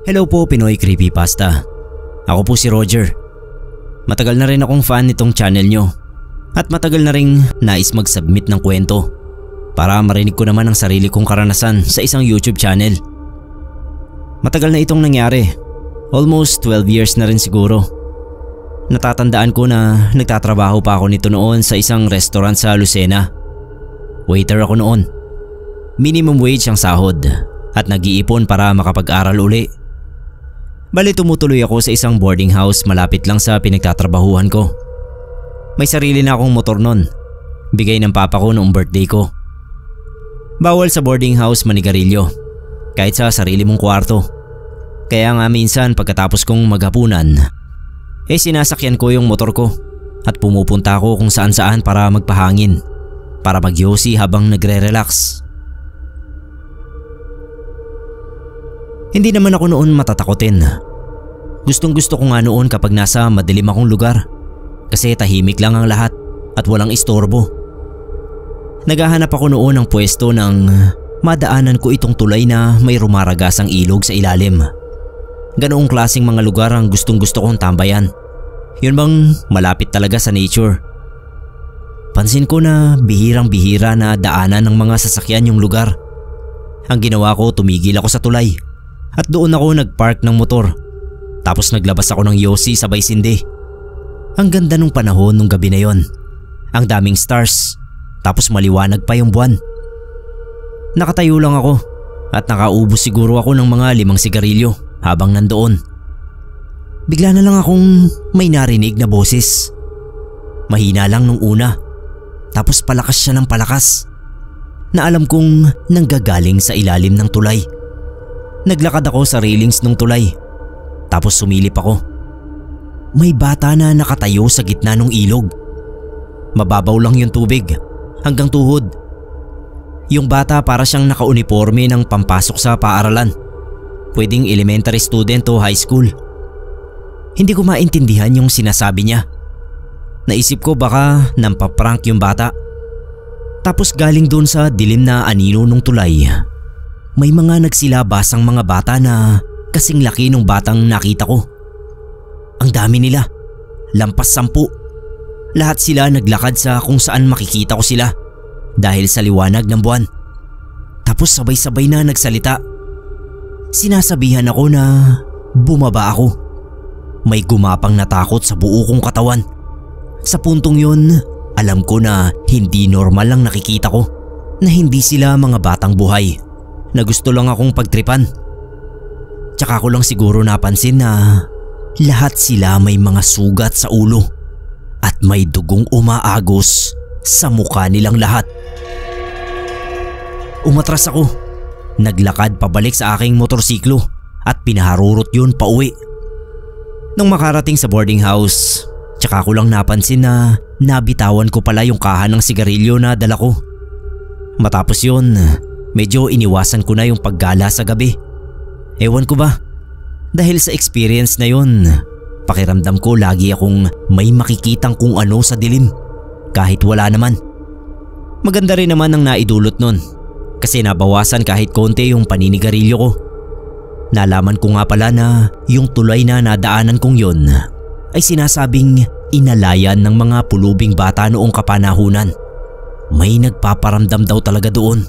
Hello po Pinoy Creepypasta. Ako po si Roger. Matagal na rin akong fan nitong channel nyo at matagal na ring nais mag-submit ng kwento para marinig ko naman ang sarili kong karanasan sa isang YouTube channel. Matagal na itong nangyari, almost 12 years na rin siguro. Natatandaan ko na nagtatrabaho pa ako nito noon sa isang restaurant sa Lucena. Waiter ako noon. Minimum wage ang sahod at nag-iipon para makapag-aral uli. Bali tumutuloy ako sa isang boarding house malapit lang sa pinagtatrabahuhan ko. May sarili na akong motor nun, bigay ng papa ko noong birthday ko. Bawal sa boarding house manigarilyo, kahit sa sarili mong kwarto. Kaya nga minsan pagkatapos kong maghapunan, sinasakyan ko yung motor ko at pumupunta ako kung saan saan para magpahangin, para magyosi habang nagre-relax. Hindi naman ako noon matatakotin. Gustong gusto ko nga noon kapag nasa madilim akong lugar kasi tahimik lang ang lahat at walang istorbo. Naghahanap ako noon ng pwesto ng madaanan ko itong tulay na may rumaragasang ilog sa ilalim. Ganoong klaseng mga lugar ang gustong gusto kong tambayan. Yun bang malapit talaga sa nature. Pansin ko na bihirang bihira na daanan ng mga sasakyan yung lugar. Ang ginawa ko, tumigil ako sa tulay. At doon ako nagpark ng motor. Tapos naglabas ako ng yosi sabay sindi. Ang ganda nung panahon nung gabi na yon. Ang daming stars. Tapos maliwanag pa yung buwan. Nakatayo lang ako at nakaubos siguro ako ng mga 5 sigarilyo habang nandoon. Bigla na lang akong may narinig na boses. Mahina lang nung una. Tapos palakas siya ng palakas. Na alam kong nanggagaling sa ilalim ng tulay. Naglakad ako sa railings ng tulay. Tapos sumilip ako. May bata na nakatayo sa gitna ng ilog. Mababaw lang yung tubig, hanggang tuhod. Yung bata para siyang nakauniforme ng pampasok sa paaralan. Pwedeng elementary student o high school. Hindi ko maintindihan yung sinasabi niya. Naisip ko baka nampaprank yung bata. Tapos galing doon sa dilim na anino ng tulay, may mga nagsilabasang mga bata na kasing laki ng batang nakita ko. Ang dami nila, lampas 10. Lahat sila naglakad sa kung saan makikita ko sila dahil sa liwanag ng buwan. Tapos sabay-sabay na nagsalita. Sinasabihan ako na bumaba ako. May gumapang na takot sa buo kong katawan. Sa puntong yun, alam ko na hindi normal lang nakikita ko, na hindi sila mga batang buhay. Na gusto lang akong pagtripan. Tsaka ko lang siguro napansin na lahat sila may mga sugat sa ulo at may dugong umaagos sa mukha nilang lahat. Umatras ako. Naglakad pabalik sa aking motorsiklo at pinaharurot yun pauwi. Nung makarating sa boarding house, tsaka ko lang napansin na nabitawan ko pala yung kahan ng sigarilyo na dala ko. Matapos yun, medyo iniwasan ko na yung paggala sa gabi. Ewan ko ba, dahil sa experience na yun, pakiramdam ko lagi akong may makikitang kung ano sa dilim, kahit wala naman. Maganda rin naman ang naidulot nun, kasi nabawasan kahit konti yung paninigarilyo ko. Nalaman ko nga pala na yung tulay na nadaanan kong yun ay sinasabing inalayan ng mga pulubing bata noong kapanahunan. May nagpaparamdam daw talaga doon.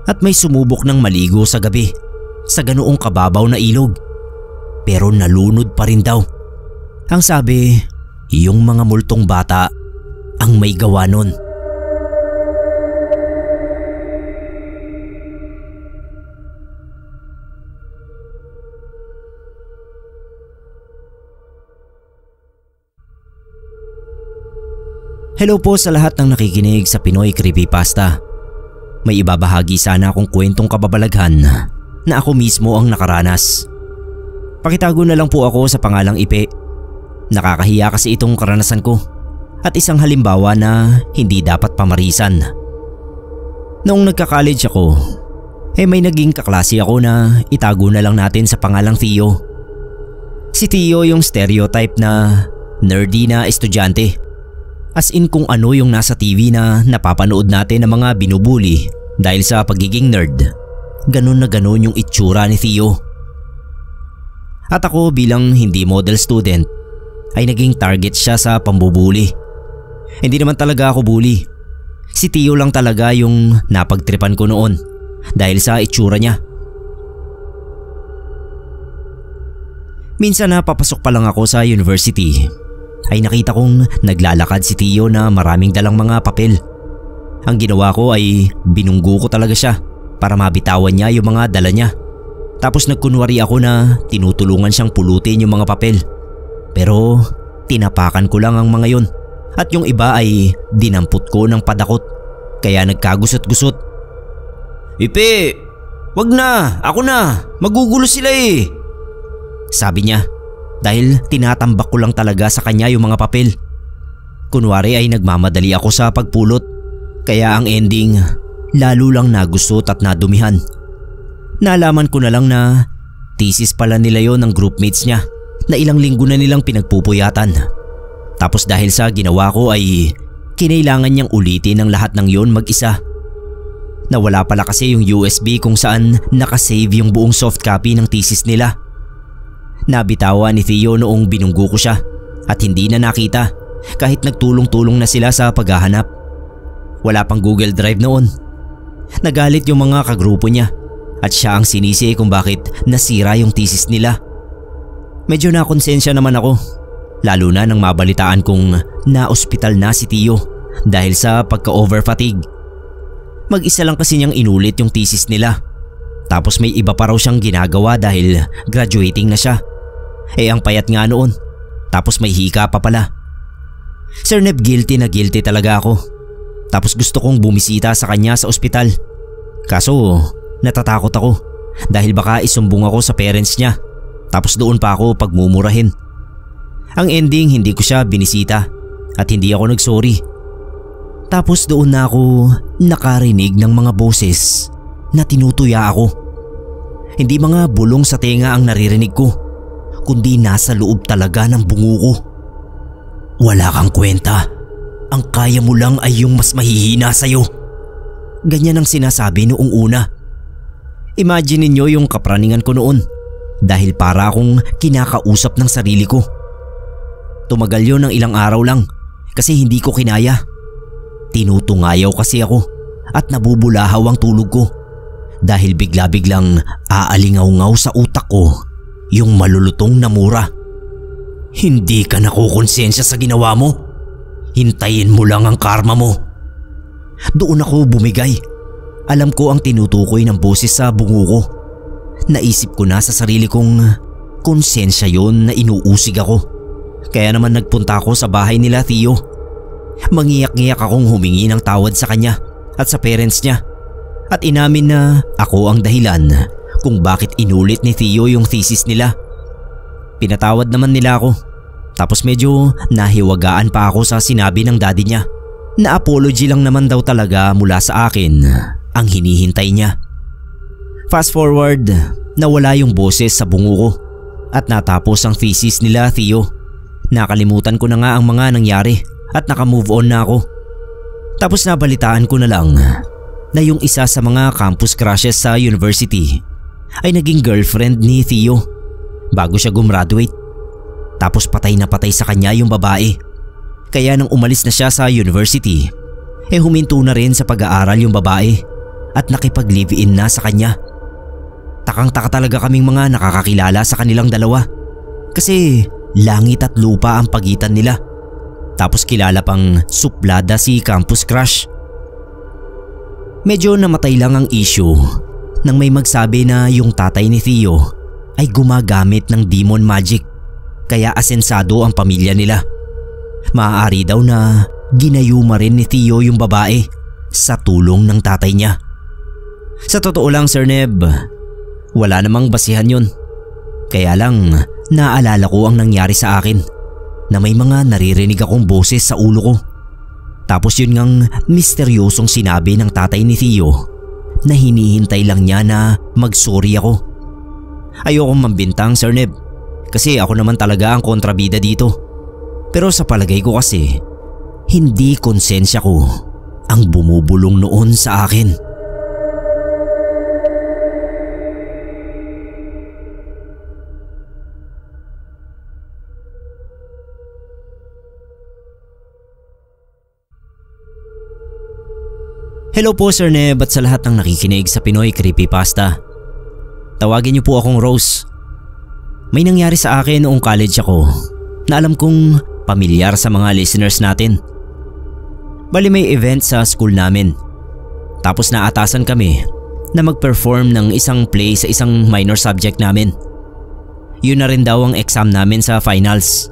At may sumubok ng maligo sa gabi sa ganoong kababaw na ilog. Pero nalunod pa rin daw. Ang sabi, yung mga multong bata ang may gawa nun. Hello po sa lahat ng nakikinig sa Pinoy Creepypasta. May ibabahagi sana akong kwentong kababalaghan na ako mismo ang nakaranas. Pakitago na lang po ako sa pangalang Ipe. Nakakahiya kasi itong karanasan ko at isang halimbawa na hindi dapat pamarisan. Noong nagka-college ako, may naging kaklase ako na itago na lang natin sa pangalang Theo. Si Theo yung stereotype na nerdy na estudyante. As in kung ano yung nasa TV na napapanood natin ng mga binubuli dahil sa pagiging nerd. Ganun na ganun yung itsura ni Theo. At ako bilang hindi model student ay naging target siya sa pambubuli. Hindi naman talaga ako bully. Si Tio lang talaga yung napagtripan ko noon dahil sa itsura niya. Minsan na papasok pa lang ako sa university ay nakita kong naglalakad si Tio na maraming dalang mga papel. Ang ginawa ko ay binunggo ko talaga siya para mabitawan niya yung mga dala niya. Tapos nagkunwari ako na tinutulungan siyang pulutin yung mga papel. Pero tinapakan ko lang ang mga yon at yung iba ay dinampot ko ng padakot kaya nagkagusot-gusot. "Ipe, wag na, ako na, magugulo sila eh," sabi niya dahil tinatambak ko lang talaga sa kanya yung mga papel. Kunwari ay nagmamadali ako sa pagpulot kaya ang ending lalo lang nagusot at nadumihan. Nalaman ko na lang na thesis pala nila yon ng groupmates niya na ilang linggo na nilang pinagpupuyatan. Tapos dahil sa ginawa ko ay kinailangan niyang ulitin ang lahat ng yon mag-isa. Nawala pala kasi yung USB kung saan nakasave yung buong soft copy ng thesis nila. Nabitawan ni Theo noong binunggo ko siya at hindi na nakita kahit nagtulong-tulong na sila sa paghahanap. Wala pang Google Drive noon. Nagalit yung mga kagrupo niya at siya ang sinisi kung bakit nasira yung thesis nila. Medyo nakonsensya naman ako, lalo na nang mabalitaan kong na-ospital na si Tio dahil sa pagka-overfatigue. Mag-isa lang kasi niyang inulit yung thesis nila. Tapos may iba pa raw siyang ginagawa dahil graduating na siya. Ang payat nga noon. Tapos may hika pa pala. Sir Neb, guilty na guilty talaga ako. Tapos gusto kong bumisita sa kanya sa ospital. Kaso natatakot ako dahil baka isumbong ako sa parents niya. Tapos doon pa ako pagmumurahin. Ang ending hindi ko siya binisita at hindi ako nagsorry. Tapos doon na ako nakarinig ng mga boses na tinutuya ako. Hindi mga bulong sa tenga ang naririnig ko, kundi nasa loob talaga ng bungo ko. "Wala kang kwenta. Ang kaya mo lang ay yung mas mahihina sa'yo." Ganyan ang sinasabi noong una. Imagine ninyo yung kapraningan ko noon dahil para akong kinakausap ng sarili ko. Tumagal yun ng ilang araw lang kasi hindi ko kinaya. Tinutungayaw kasi ako at nabubulahaw ang tulog ko dahil bigla-biglang aalingaw-ngaw sa utak ko yung malulutong na mura. "Hindi ka nakukonsensya sa ginawa mo? Hintayin mo lang ang karma mo." Doon ako bumigay. Alam ko ang tinutukoy ng boses sa bungo ko. Naisip ko na sa sarili kong konsensya yon na inuusig ako. Kaya naman nagpunta ako sa bahay nila Theo. Mangiyak-ngiyak akong humingi ng tawad sa kanya at sa parents niya. At inamin na ako ang dahilan kung bakit inulit ni Theo yung thesis nila. Pinatawad naman nila ako. Tapos medyo nahiwagaan pa ako sa sinabi ng daddy niya na apology lang naman daw talaga mula sa akin ang hinihintay niya. Fast forward, nawala yung boses sa bungo ko at natapos ang thesis nila Theo. Nakalimutan ko na nga ang mga nangyari at nakamove on na ako. Tapos nabalitaan ko na lang na yung isa sa mga campus crushes sa university ay naging girlfriend ni Theo bago siya gumraduate. Tapos patay na patay sa kanya yung babae. Kaya nang umalis na siya sa university, huminto na rin sa pag-aaral yung babae at nakipag-live-in na sa kanya. Takang-taka talaga kaming mga nakakakilala sa kanilang dalawa kasi langit at lupa ang pagitan nila. Tapos kilala pang suplada si campus crush. Medyo namatay lang ang issue nang may magsabi na yung tatay ni Theo ay gumagamit ng demon magic kaya asensado ang pamilya nila. Maaari daw na ginayuma rin ni Theo yung babae sa tulong ng tatay niya. Sa totoo lang Sir Neb, wala namang basihan yun. Kaya lang naalala ko ang nangyari sa akin na may mga naririnig akong boses sa ulo ko. Tapos yun ngang misteryosong sinabi ng tatay ni Theo na hinihintay lang niya na mag-sorry ako. Ayokong mambintang Sir Neb kasi ako naman talaga ang kontrabida dito. Pero sa palagay ko kasi, hindi konsensya ko ang bumubulong noon sa akin. Hello po Sir Neb at sa lahat ng nakikinig sa Pinoy Creepypasta. Tawagin niyo po akong Rose. May nangyari sa akin noong college ako na alam kong pamilyar sa mga listeners natin. Bali may event sa school namin. Tapos naatasan kami na mag-perform ng isang play sa isang minor subject namin. Yun na rin daw ang exam namin sa finals.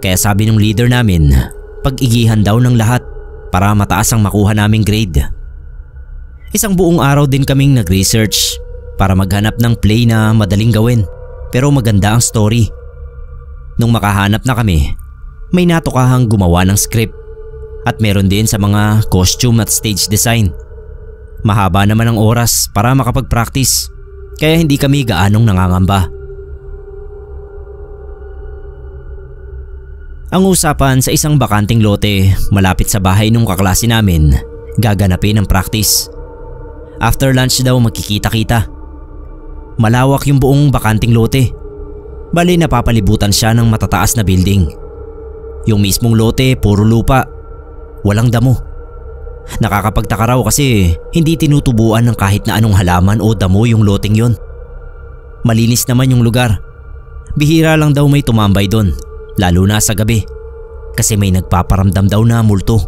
Kaya sabi ng leader namin, pag-igihan daw ng lahat para mataas ang makuha naming grade. Isang buong araw din kaming nag-research para maghanap ng play na madaling gawin pero maganda ang story. Nung makahanap na kami, may natukahang gumawa ng script at meron din sa mga costume at stage design. Mahaba naman ang oras para makapag-practice kaya hindi kami gaanong nangangamba. Ang usapan sa isang bakanting lote malapit sa bahay ng kaklase namin, gaganapin ang practice. After lunch daw magkikita-kita. Malawak yung buong bakanting lote. Bali napapalibutan siya ng matataas na building. Yung mismong lote puro lupa. Walang damo. Nakakapagtaka raw kasi hindi tinutubuan ng kahit na anong halaman o damo yung loteng yon. Malinis naman yung lugar. Bihira lang daw may tumambay doon, lalo na sa gabi. Kasi may nagpaparamdam daw na multo.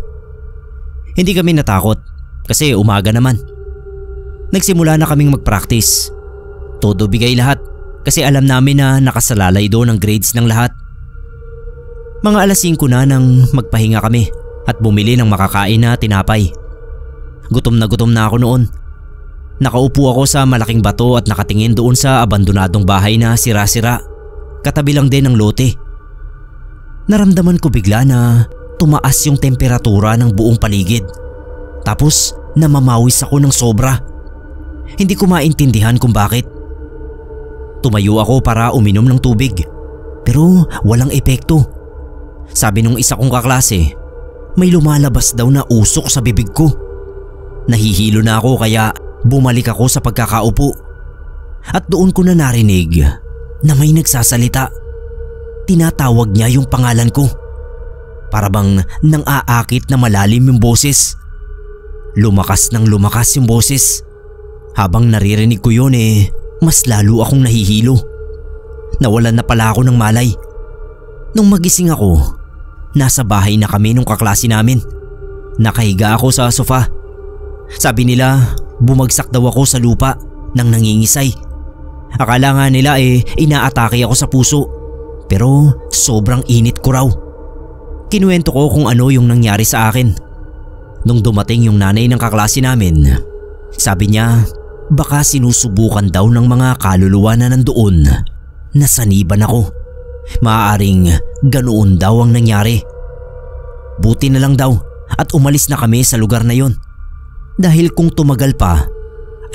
Hindi kami natakot kasi umaga naman. Nagsimula na kaming mag-practice. Todo bigay lahat kasi alam namin na nakasalalay doon ang grades ng lahat. Mga alas 5 na nang magpahinga kami at bumili ng makakain na tinapay. Gutom na ako noon. Nakaupo ako sa malaking bato at nakatingin doon sa abandonadong bahay na sira-sira. Katabi lang din ng lote. Naramdaman ko bigla na tumaas yung temperatura ng buong paligid. Tapos namamawis ako ng sobra. Hindi ko maintindihan kung bakit. Tumayo ako para uminom ng tubig pero walang epekto. Sabi nung isa kong kaklase, may lumalabas daw na usok sa bibig ko. Nahihilo na ako kaya bumalik ako sa pagkakaupo. At doon ko na narinig na may nagsasalita. Tinatawag niya yung pangalan ko. Para bang nang aakit na malalim yung boses. Lumakas ng lumakas yung boses. Habang naririnig ko yun mas lalo akong nahihilo. Nawalan na pala ako ng malay. Nung magising ako, nasa bahay na kami nung kaklase namin. Nakahiga ako sa sofa. Sabi nila bumagsak daw ako sa lupa nang nangingisay. Akala nga nila inaatake ako sa puso. Pero sobrang init ko raw. Kinuwento ko kung ano yung nangyari sa akin. Nung dumating yung nanay ng kaklase namin, sabi niya baka sinusubukan daw ng mga kaluluwa na nandoon na saniban ako. Maaaring ganoon daw ang nangyari. Buti na lang daw at umalis na kami sa lugar na yon. Dahil kung tumagal pa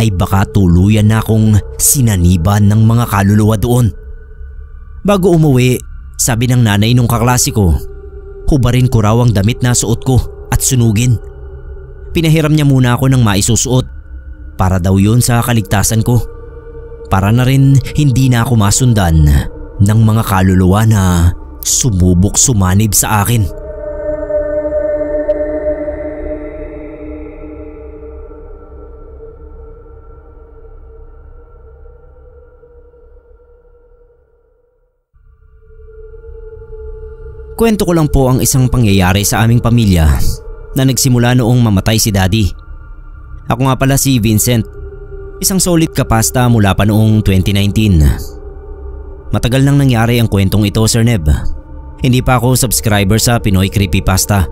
ay baka tuluyan na akong sinaniban ng mga kaluluwa doon. Bago umuwi, sabi ng nanay nung kaklase ko, hubarin ko raw ang damit na suot ko at sunugin. Pinahiram niya muna ako ng maisusuot. Para daw yun sa kaligtasan ko. Para na rin hindi na ako masundan ng mga kaluluwa na sumubok sumanib sa akin. Kwento ko lang po ang isang pangyayari sa aming pamilya na nagsimula noong mamatay si Daddy. Ako nga pala si Vincent, isang solid kapasta mula pa noong 2019. Matagal nang nangyari ang kwentong ito, Sir Neb. Hindi pa ako subscriber sa Pinoy Creepypasta.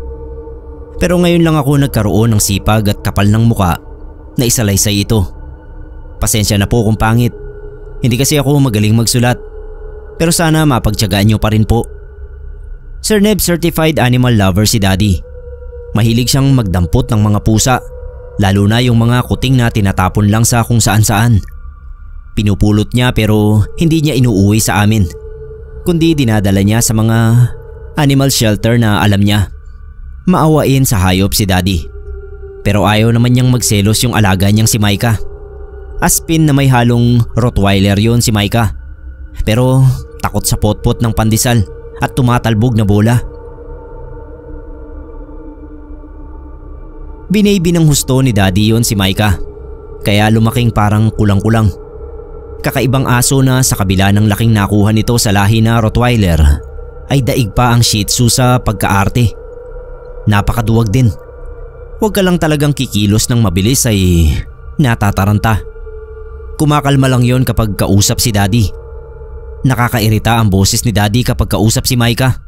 Pero ngayon lang ako nagkaroon ng sipag at kapal ng muka na isalaysay ito. Pasensya na po kung pangit. Hindi kasi ako magaling magsulat. Pero sana mapagtiyagaan niyo pa rin po. Sir Neb, certified animal lover si Daddy. Mahilig siyang magdampot ng mga pusa. Lalo na yung mga kuting na tinatapon lang sa kung saan-saan. Pinupulot niya pero hindi niya inuuwi sa amin. Kundi dinadala niya sa mga animal shelter na alam niya. Maawain sa hayop si Daddy. Pero ayaw naman niyang magselos yung alaga niyang si Maika. Aspin na may halong Rottweiler yon si Maika. Pero takot sa potpot ng pandesal at tumatalbog na bola. Binaby ng husto ni Daddy yon si Micah, kaya lumaking parang kulang-kulang. Kakaibang aso na sa kabila ng laking nakuha nito sa lahi na Rottweiler ay daig pa ang Shih Tzu sa pagkaarte. Napakaduwag din. Huwag ka lang talagang kikilos ng mabilis ay natataranta. Kumakalma lang yon kapag kausap si Daddy. Nakakairita ang boses ni Daddy kapag kausap si Micah.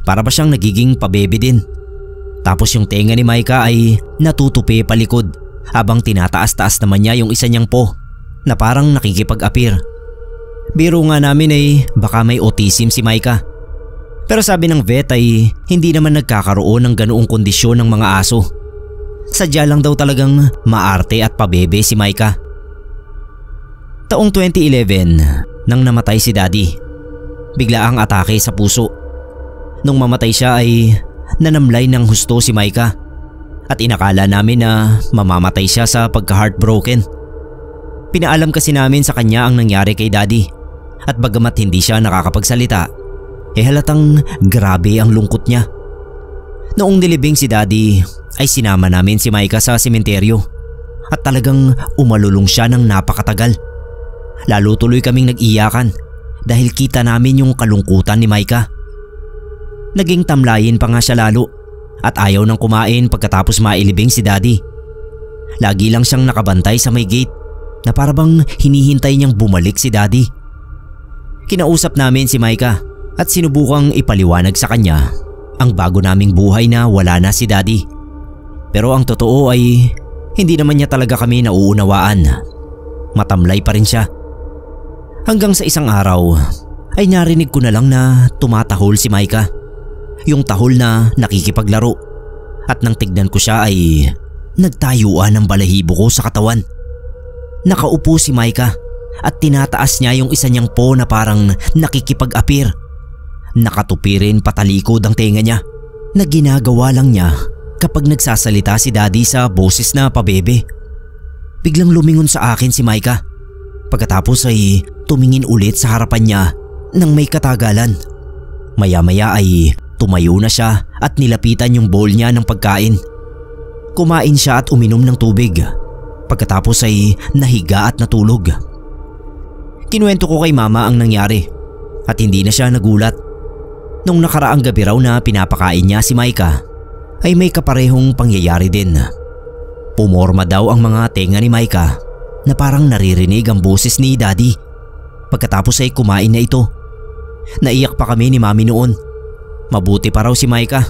Para ba siyang nagiging pabebe din. Tapos yung tenga ni Micah ay natutupi palikod habang tinataas-taas naman niya yung isa niyang paw na parang nakikipag-appear. Biro nga namin ay baka may autism si Micah. Pero sabi ng vet ay hindi naman nagkakaroon ng ganoong kondisyon ng mga aso. Sadya lang daw talagang maarte at pabebe si Micah. Taong 2011 nang namatay si Daddy. Bigla ang atake sa puso. Nung mamatay siya ay nanamlay ng husto si Micah at inakala namin na mamamatay siya sa pagka-heartbroken. Pinaalam kasi namin sa kanya ang nangyari kay Daddy at bagamat hindi siya nakakapagsalita, halatang grabe ang lungkot niya. Noong nilibing si Daddy ay sinama namin si Micah sa sementeryo at talagang umalulong siya ng napakatagal. Lalo tuloy kaming nag-iyakan dahil kita namin yung kalungkutan ni Micah. Naging tamlayin pa nga siya lalo at ayaw nang kumain pagkatapos mailibing si Daddy. Lagi lang siyang nakabantay sa may gate na parabang hinihintay niyang bumalik si Daddy. Kinausap namin si Micah at sinubukang ipaliwanag sa kanya ang bago naming buhay na wala na si Daddy. Pero ang totoo ay hindi naman niya talaga kami nauunawaan. Matamlay pa rin siya. Hanggang sa isang araw ay narinig ko na lang na tumatahol si Micah. Yung tahol na nakikipaglaro. At nang tignan ko siya ay nagtayuan ang balahibo ko sa katawan. Nakaupo si Micah at tinataas niya yung isa niyang paw na parang nakikipag-appear. Nakatupi rin patalikod ang tenga niya na ginagawa lang niya kapag nagsasalita si Daddy sa boses na pabebe. Biglang lumingon sa akin si Micah. Pagkatapos ay tumingin ulit sa harapan niya nang may katagalan. Maya-maya ay tumayo na siya at nilapitan yung bowl niya ng pagkain. Kumain siya at uminom ng tubig. Pagkatapos ay nahiga at natulog. Kinuwento ko kay Mama ang nangyari at hindi na siya nagulat. Nung nakaraang gabi raw na pinapakain niya si Micah ay may kaparehong pangyayari din. Pumorma daw ang mga tenga ni Micah na parang naririnig ang boses ni Daddy. Pagkatapos ay kumain na ito. Naiyak pa kami ni Mami noon. Mabuti pa raw si Micah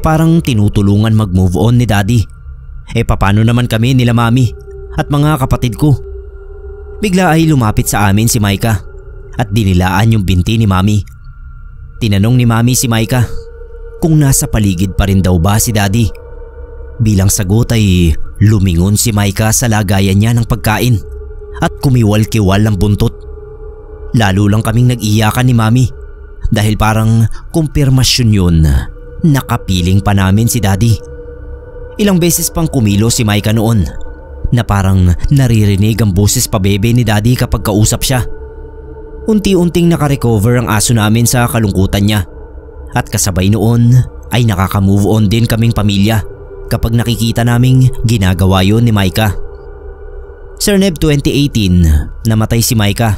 parang tinutulungan mag-move on ni Daddy. Paano naman kami nila Mami at mga kapatid ko? Bigla ay lumapit sa amin si Micah at dinilaan yung binti ni Mami. Tinanong ni Mami si Micah kung nasa paligid pa rin daw ba si Daddy. Bilang sagot ay lumingon si Micah sa lagayan niya ng pagkain at kumiwal-kiwal ang buntot. Lalo lang kaming nag-iyakan ni Mami dahil parang kumpirmasyon yun nakapiling pa namin si Daddy. Ilang beses pang kumilo si Micah noon na parang naririnig ang boses pabebe ni Daddy kapag kausap siya. Unti-unting nakarecover ang aso namin sa kalungkutan niya at kasabay noon ay nakaka-move on din kaming pamilya kapag nakikita naming ginagawa yun ni Micah. Sir Neb 2018 namatay si Micah.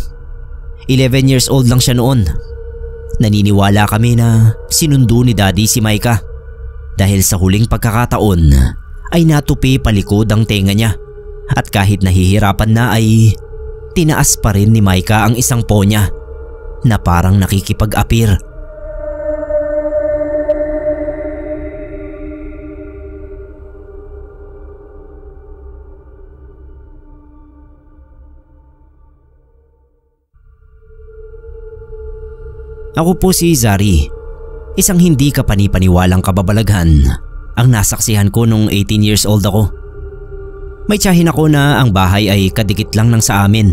11 years old lang siya noon. Naniniwala kami na sinundo ni Daddy si Micah dahil sa huling pagkakataon ay natupi palikod ang tenga niya at kahit nahihirapan na ay tinaas pa rin ni Micah ang isang paw niya na parang nakikipag-appear. Ako po si Zari, isang hindi kapani-paniwalang kababalaghan ang nasaksihan ko nung 18 years old ako. May tiyahin ako na ang bahay ay kadikit lang ng sa amin.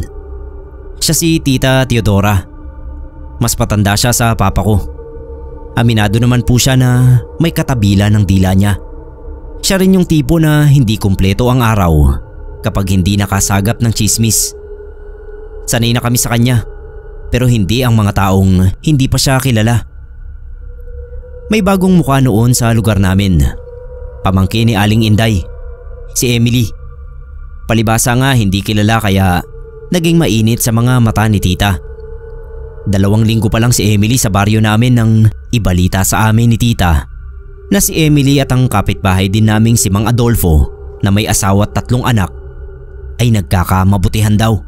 Siya si Tita Teodora. Mas patanda siya sa papa ko. Aminado naman po siya na may katabila ng dila niya. Siya rin yung tipo na hindi kumpleto ang araw kapag hindi nakasagap ng chismis. Sanay na kami sa kanya. Pero hindi ang mga taong hindi pa siya kilala. May bagong mukha noon sa lugar namin. Pamangkin ni Aling Inday si Emily. Palibasa nga hindi kilala kaya naging mainit sa mga mata ni tita. 2 linggo pa lang si Emily sa baryo namin nang ibalita sa amin ni tita na si Emily at ang kapitbahay din naming si Mang Adolfo na may asawa at 3 anak ay nagkakamabutihan daw.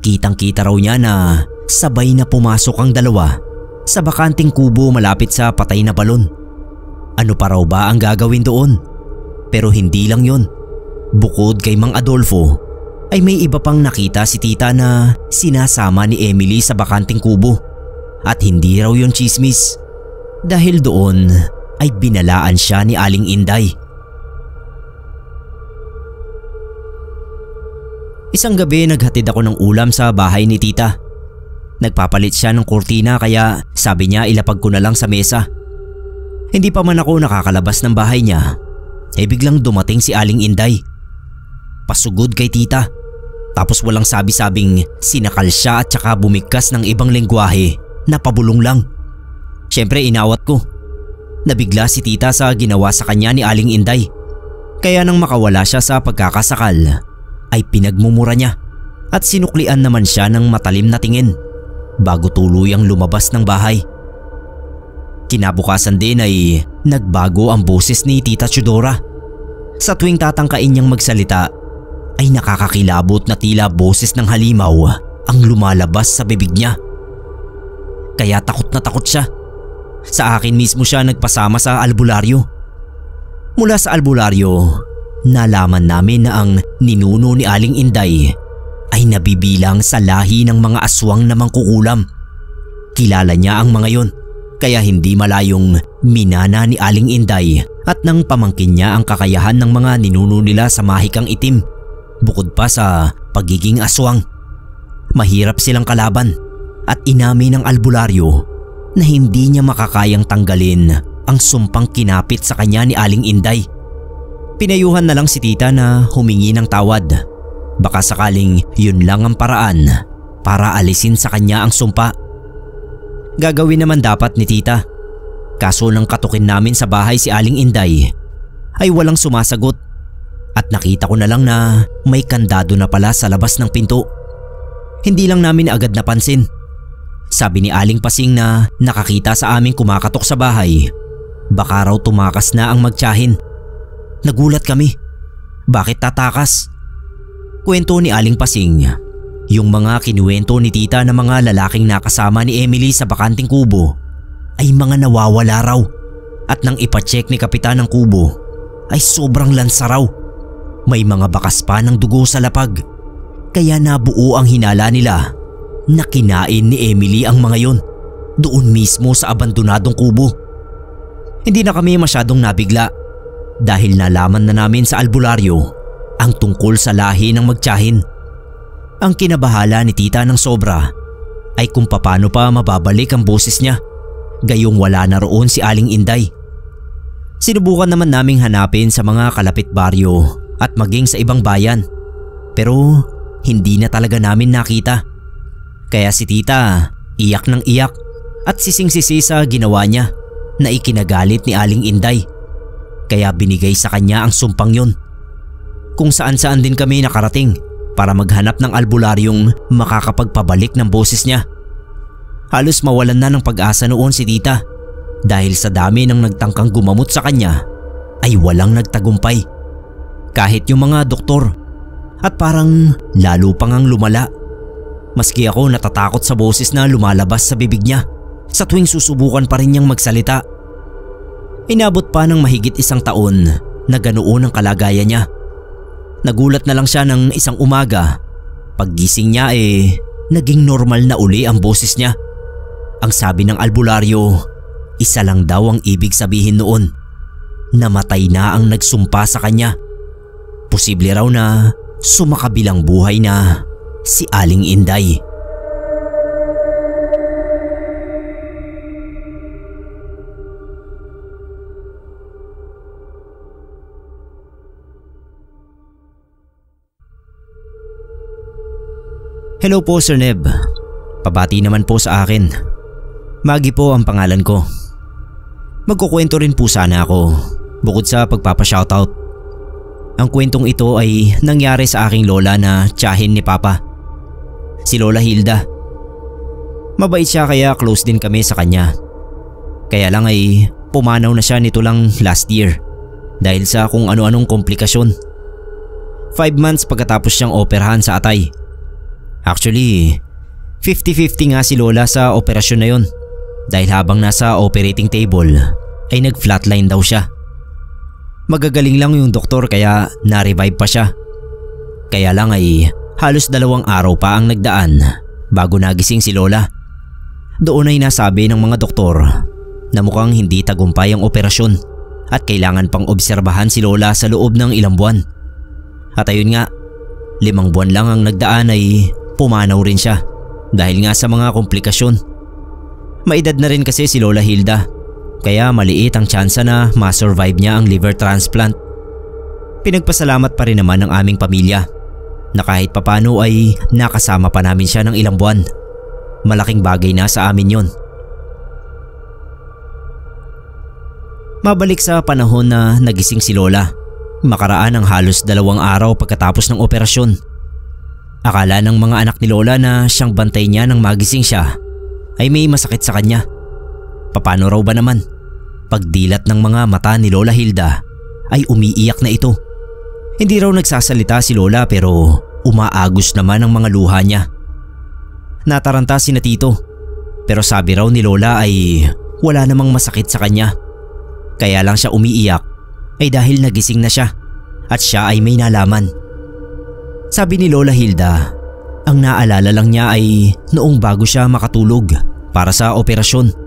Kitang-kita raw niya na sabay na pumasok ang dalawa sa bakanting kubo malapit sa patay na balon. Ano pa raw ba ang gagawin doon? Pero hindi lang yon. Bukod kay Mang Adolfo ay may iba pang nakita si tita na sinasama ni Emily sa bakanting kubo. At hindi raw yon chismis. Dahil doon ay binalaan siya ni Aling Inday. Isang gabi naghatid ako ng ulam sa bahay ni tita. Nagpapalit siya ng kurtina kaya sabi niya ilapag ko na lang sa mesa. Hindi pa man ako nakakalabas ng bahay niya ay biglang dumating si Aling Inday. Pasugod kay tita. Tapos walang sabi-sabing sinakal siya at saka bumigkas ng ibang lengguwahe na pabulong lang. Siyempre inawat ko. Nabigla si tita sa ginawa sa kanya ni Aling Inday. Kaya nang makawala siya sa pagkakasakal ay pinagmumura niya at sinuklian naman siya ng matalim na tingin bago tuluyang lumabas ng bahay. Kinabukasan din ay nagbago ang boses ni Tita Chudora. Sa tuwing tatangkain niyang magsalita ay nakakakilabot na tila boses ng halimaw ang lumalabas sa bibig niya. Kaya takot na takot siya. Sa akin mismo siya nagpasama sa albularyo. Mula sa albularyo, nalaman namin na ang ninuno ni Aling Inday ay nabibilang sa lahi ng mga aswang na mangkukulam. Kilala niya ang mga yon. Kaya hindi malayong minana ni Aling Inday at nang pamangkin niya ang kakayahan ng mga ninuno nila sa mahikang itim bukod pa sa pagiging aswang. Mahirap silang kalaban at inamin ng albularyo na hindi niya makakayang tanggalin ang sumpang kinapit sa kanya ni Aling Inday. Pinayuhan na lang si tita na humingi ng tawad. Baka sakaling yun lang ang paraan para alisin sa kanya ang sumpa. Gagawin naman dapat ni tita. Kaso nang katukin namin sa bahay si Aling Inday ay walang sumasagot at nakita ko na lang na may kandado na pala sa labas ng pinto. Hindi lang namin agad napansin. Sabi ni Aling Pasing na nakakita sa aming kumakatok sa bahay. Baka raw tumakas na ang magtiyahin. Nagulat kami. Bakit tatakas? Kwento ni Aling Pasing. Yung mga kinuwento ni tita na mga lalaking nakasama ni Emily sa bakanting kubo ay mga nawawala raw at nang ipacheck ni kapitan ng kubo ay sobrang lansa raw. May mga bakas pa ng dugo sa lapag kaya nabuo ang hinala nila na kinain ni Emily ang mga yon doon mismo sa abandonadong kubo. Hindi na kami masyadong nabigla dahil nalaman na namin sa albularyo ang tungkol sa lahi ng magtiyahin. Ang kinabahala ni tita ng sobra ay kung paano pa mababalik ang boses niya gayong wala na roon si Aling Inday. Sinubukan naman naming hanapin sa mga kalapit baryo at maging sa ibang bayan pero hindi na talaga namin nakita. Kaya si tita iyak ng iyak at sising-sisi sa ginawa niya na ikinagalit ni Aling Inday. Kaya binigay sa kanya ang sumpang yun. Kung saan-saan din kami nakarating para maghanap ng albularyong makakapagpabalik ng boses niya. Halos mawalan na ng pag-asa noon si tita dahil sa dami ng nagtangkang gumamot sa kanya ay walang nagtagumpay. Kahit yung mga doktor at parang lalo pang ang lumala. Maski ako natatakot sa boses na lumalabas sa bibig niya sa tuwing susubukan pa rin niyang magsalita. Inabot pa ng mahigit 1 taon na ganoon ang kalagayan niya. Nagulat na lang siya ng isang umaga. Paggising niya naging normal na uli ang boses niya. Ang sabi ng albularyo, isa lang daw ang ibig sabihin noon. Namatay na ang nagsumpa sa kanya. Posible raw na sumakabilang buhay na si Aling Inday. Hello po Sir Neb. Pabati naman po sa akin. Maggie po ang pangalan ko. Magkukwento rin po sana ako bukod sa pagpapashoutout. Ang kwentong ito ay nangyari sa aking lola na tiyahin ni Papa, si Lola Hilda. Mabait siya kaya close din kami sa kanya. Kaya lang ay pumanaw na siya nito lang last year dahil sa kung ano-anong komplikasyon. 5 months pagkatapos siyang operahan sa atay. Actually, 50-50 nga si Lola sa operasyon na yon dahil habang nasa operating table ay nag-flatline daw siya. Magagaling lang yung doktor kaya na-revive pa siya. Kaya lang ay halos 2 araw pa ang nagdaan bago nagising si Lola. Doon ay nasabi ng mga doktor na mukhang hindi tagumpay ang operasyon at kailangan pang obserbahan si Lola sa loob ng ilang buwan. At ayun nga, 5 buwan lang ang nagdaan ay pumanaw rin siya dahil nga sa mga komplikasyon. Maedad na rin kasi si Lola Hilda kaya maliit ang tsansa na ma-survive niya ang liver transplant. Pinagpasalamat pa rin naman ng aming pamilya na kahit papano ay nakasama pa namin siya ng ilang buwan. Malaking bagay na sa amin yon. Mabalik sa panahon na nagising si Lola, makaraan ang halos 2 araw pagkatapos ng operasyon. Akala ng mga anak ni Lola na siyang bantay niya nang magising siya ay may masakit sa kanya. Paano raw ba naman? Pagdilat ng mga mata ni Lola Hilda ay umiiyak na ito. Hindi raw nagsasalita si Lola pero umaagos naman ang mga luha niya. Nataranta si na Tito pero sabi raw ni Lola ay wala namang masakit sa kanya. Kaya lang siya umiiyak ay dahil nagising na siya at siya ay may nalaman. Sabi ni Lola Hilda, ang naalala lang niya ay noong bago siya makatulog para sa operasyon.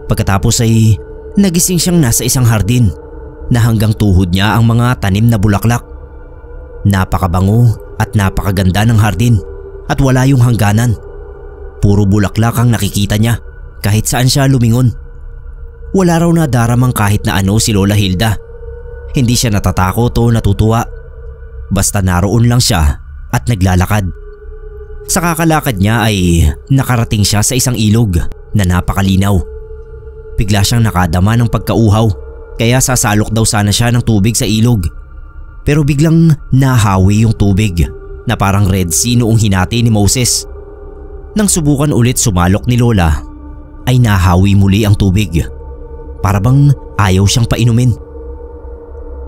Pagkatapos ay nagising siyang nasa isang hardin na hanggang tuhod niya ang mga tanim na bulaklak. Napakabango at napakaganda ng hardin at wala yung hangganan. Puro bulaklak ang nakikita niya kahit saan siya lumingon. Wala raw na daramang kahit na ano si Lola Hilda. Hindi siya natatakot o natutuwa. Basta naroon lang siya at naglalakad. Sa kakalakad niya ay nakarating siya sa isang ilog na napakalinaw. Bigla siyang nakadama ng pagkauhaw kaya sasalok daw sana siya ng tubig sa ilog. Pero biglang nahawi yung tubig na parang Red Sea noong hinati ni Moses. Nang subukan ulit sumalok ni Lola ay nahawi muli ang tubig. Para bang ayaw siyang painumin.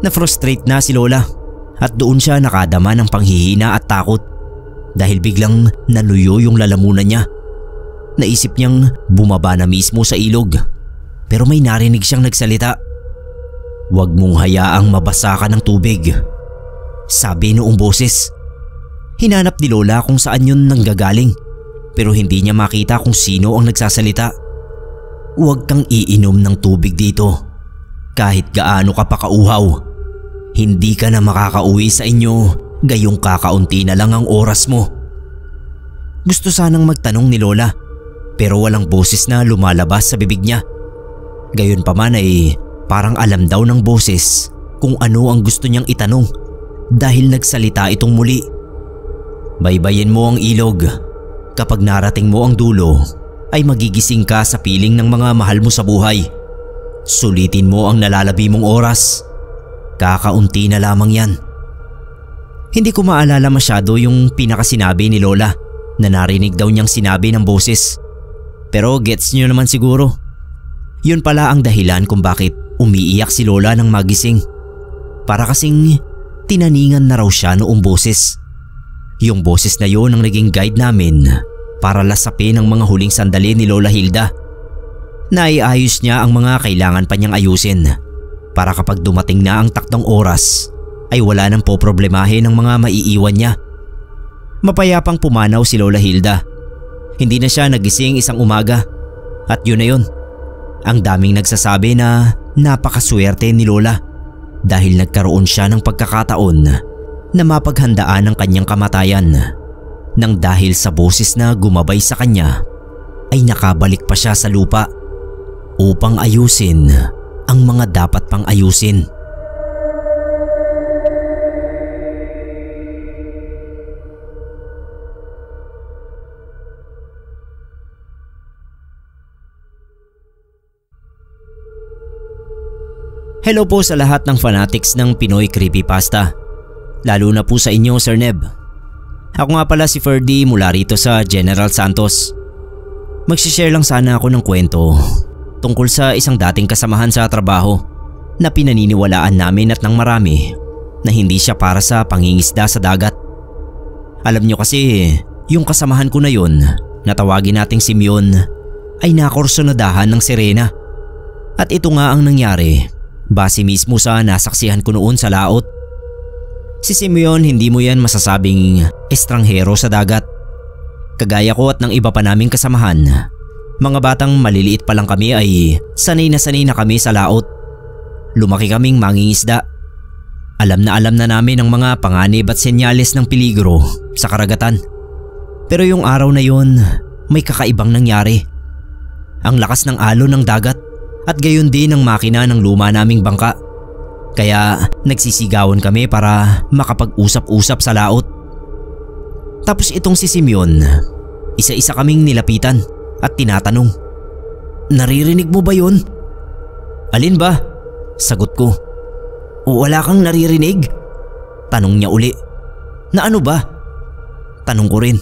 Na-frustrate na si Lola at doon siya nakadama ng panghihina at takot dahil biglang naluyo yung lalamunan niya. Naisip niyang bumaba na mismo sa ilog. Pero may narinig siyang nagsalita. "Huwag mong hayaang mabasa ka ng tubig," sabi noong boses. Hinanap ni Lola kung saan yun nanggagaling pero hindi niya makita kung sino ang nagsasalita. "Huwag kang iinom ng tubig dito. Kahit gaano ka pa kauhaw, hindi ka na makakauwi sa inyo gayong kakaunti na lang ang oras mo." Gusto sanang magtanong ni Lola pero walang boses na lumalabas sa bibig niya. Gayunpaman ay parang alam daw ng boses kung ano ang gusto niyang itanong dahil nagsalita itong muli. "Baybayin mo ang ilog. Kapag narating mo ang dulo ay magigising ka sa piling ng mga mahal mo sa buhay. Sulitin mo ang nalalabi mong oras. Kakaunti na lamang yan." Hindi ko maalala masyado yung pinakasinabi ni Lola na narinig daw niyang sinabi ng boses. Pero gets niyo naman siguro. Yun pala ang dahilan kung bakit umiiyak si Lola nang magising. Para kasing tinaningan na raw siya noong boses. Yung boses na yun ang naging guide namin para lasapin ang mga huling sandali ni Lola Hilda. Naiayos niya ang mga kailangan pa niyang ayusin para kapag dumating na ang takdang oras ay wala nang poproblemahin ang mga maiiwan niya. Mapayapang pumanaw si Lola Hilda. Hindi na siya nagising isang umaga at yun na yun. Ang daming nagsasabi na napakaswerte ni Lola dahil nagkaroon siya ng pagkakataon na mapaghandaan ang kanyang kamatayan nang dahil sa boses na gumabay sa kanya ay nakabalik pa siya sa lupa upang ayusin ang mga dapat pang ayusin. Hello po sa lahat ng fanatics ng Pinoy Creepypasta. Lalo na po sa inyo, Sir Neb. Ako nga pala si Ferdy mula rito sa General Santos. Magsishare lang sana ako ng kwento tungkol sa isang dating kasamahan sa trabaho na pinaniniwalaan namin at ng marami na hindi siya para sa pangingisda sa dagat. Alam nyo kasi, yung kasamahan ko na yun na tawagin nating Simeon ay nakursunadahan ng sirena. At ito nga ang nangyari base mismo sa nasaksihan ko noon sa laot. Si Simeon hindi mo yan masasabing estranghero sa dagat. Kagaya ko at ng iba pa naming kasamahan, mga batang maliliit pa lang kami ay sanay na kami sa laot. Lumaki kaming mangingisda. Alam na namin ang mga panganib at senyales ng peligro sa karagatan. Pero yung araw na yun, may kakaibang nangyari. Ang lakas ng alon ng dagat at gayon din ang makina ng luma naming bangka. Kaya nagsisigawan kami para makapag-usap-usap sa laot. Tapos itong si Simeon, isa-isa kaming nilapitan at tinatanong, "Naririnig mo ba yun?" "Alin ba?" sagot ko. "Wala kang naririnig?" tanong niya uli. "Na ano ba?" tanong ko rin.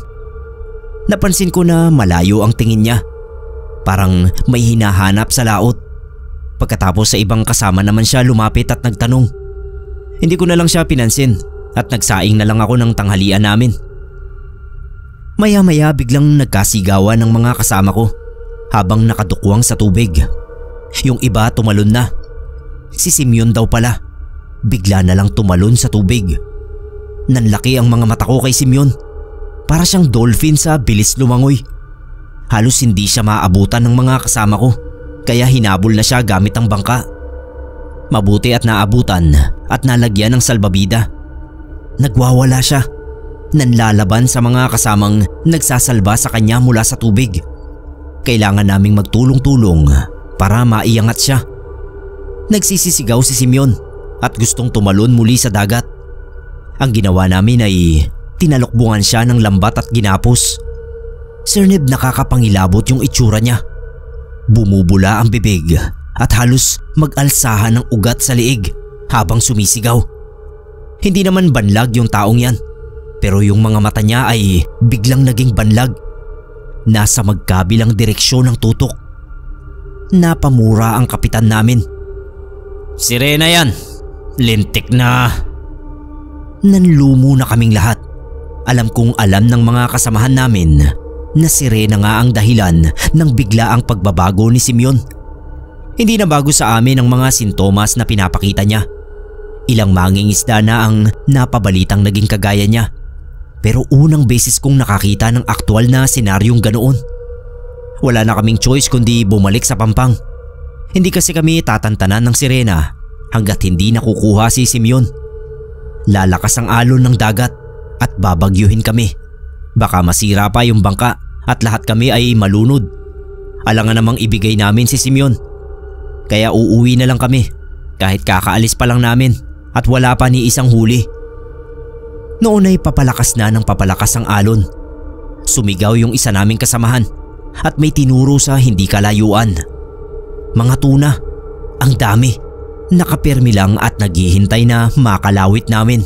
Napansin ko na malayo ang tingin niya. Parang may hinahanap sa laot. Pagkatapos sa ibang kasama naman siya lumapit at nagtanong. Hindi ko na lang siya pinansin at nagsaing na lang ako ng tanghalian namin. Maya-maya biglang nagkasigawan ng mga kasama ko habang nakadukwang sa tubig. Yung iba tumalon na. Si Simeon daw pala, bigla na lang tumalon sa tubig. Nanlaki ang mga mata ko kay Simeon. Para siyang dolphin sa bilis lumangoy. Halos hindi siya maabutan ng mga kasama ko. Kaya hinabol na siya gamit ang bangka. Mabuti at naabutan at nalagyan ng salbabida. Nagwawala siya. Nanlalaban sa mga kasamang nagsasalba sa kanya mula sa tubig. Kailangan naming magtulong-tulong para maiangat siya. Nagsisisigaw si Simeon at gustong tumalon muli sa dagat. Ang ginawa namin ay tinalokbungan siya ng lambat at ginapos. Sir Neb, nakakapangilabot yung itsura niya. Bumubula ang bibig at halos mag-alsahan ng ugat sa liig habang sumisigaw. Hindi naman banlag yung taong yan, pero yung mga mata niya ay biglang naging banlag. Nasa magkabilang direksyon ang tutok. Napamura ang kapitan namin. "Sirena yan, lintik na." Nanlumo na kaming lahat. Alam kong alam ng mga kasamahan namin na sirena nga ang dahilan ng biglaang pagbabago ni Simeon. Hindi na bago sa amin ang mga sintomas na pinapakita niya. Ilang mangingisda na ang napabalitang naging kagaya niya. Pero unang beses kong nakakita ng aktwal na senaryong ganoon. Wala na kaming choice kundi bumalik sa Pampang. Hindi kasi kami tatantanan ng sirena hanggat hindi nakukuha si Simeon. Lalakas ang alon ng dagat at babagyuhin kami. Baka masira pa yung bangka at lahat kami ay malunod. Alangan namang ibigay namin si Simeon. Kaya uuwi na lang kami kahit kakaalis pa lang namin at wala pa ni isang huli. Noon ay papalakas na ng papalakas ang alon. Sumigaw yung isa naming kasamahan at may tinuro sa hindi kalayuan. Mga tuna, ang dami. Nakapirmi lang at naghihintay na makalawit namin.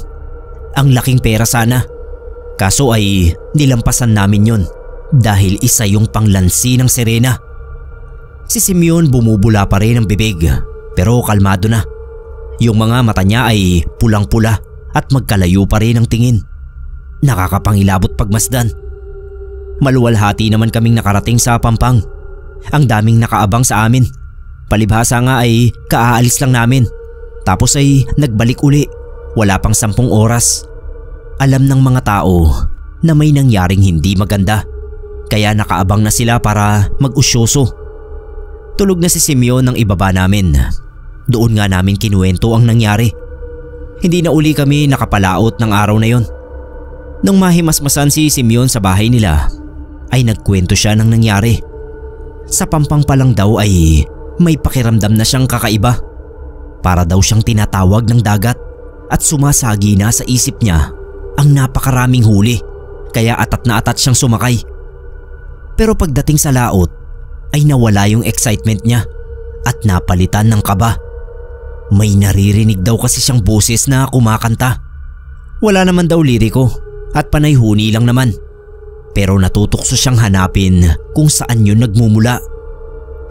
Ang laking pera sana. Kaso ay nilampasan namin yon dahil isa yung panglansi ng sirena. Si Simeon bumubula pa rin ang bibig pero kalmado na. Yung mga mata niya ay pulang-pula at magkalayo pa rin ang tingin. Nakakapangilabot pagmasdan. Maluwalhati naman kaming nakarating sa Pampang. Ang daming nakaabang sa amin. Palibhasa nga ay kaaalis lang namin. Tapos ay nagbalik uli. Wala pang 10 oras. Alam ng mga tao na may nangyaring hindi maganda. Kaya nakaabang na sila para mag-usyoso. Tulog na si Simeon ng ibaba namin. Doon nga namin kinuwento ang nangyari. Hindi na uli kami nakapalaot ng araw na yon. Nung mahimasmasan si Simeon sa bahay nila, ay nagkwento siya ng nangyari. Sa Pampang pa lang daw ay may pakiramdam na siyang kakaiba. Para daw siyang tinatawag ng dagat at sumasagi na sa isip niya ang napakaraming huli. Kaya atat na atat siyang sumakay. Pero pagdating sa laot ay nawala yung excitement niya at napalitan ng kaba. May naririnig daw kasi siyang boses na kumakanta. Wala naman daw liriko at panay huni lang naman. Pero natutukso siyang hanapin kung saan yun nagmumula.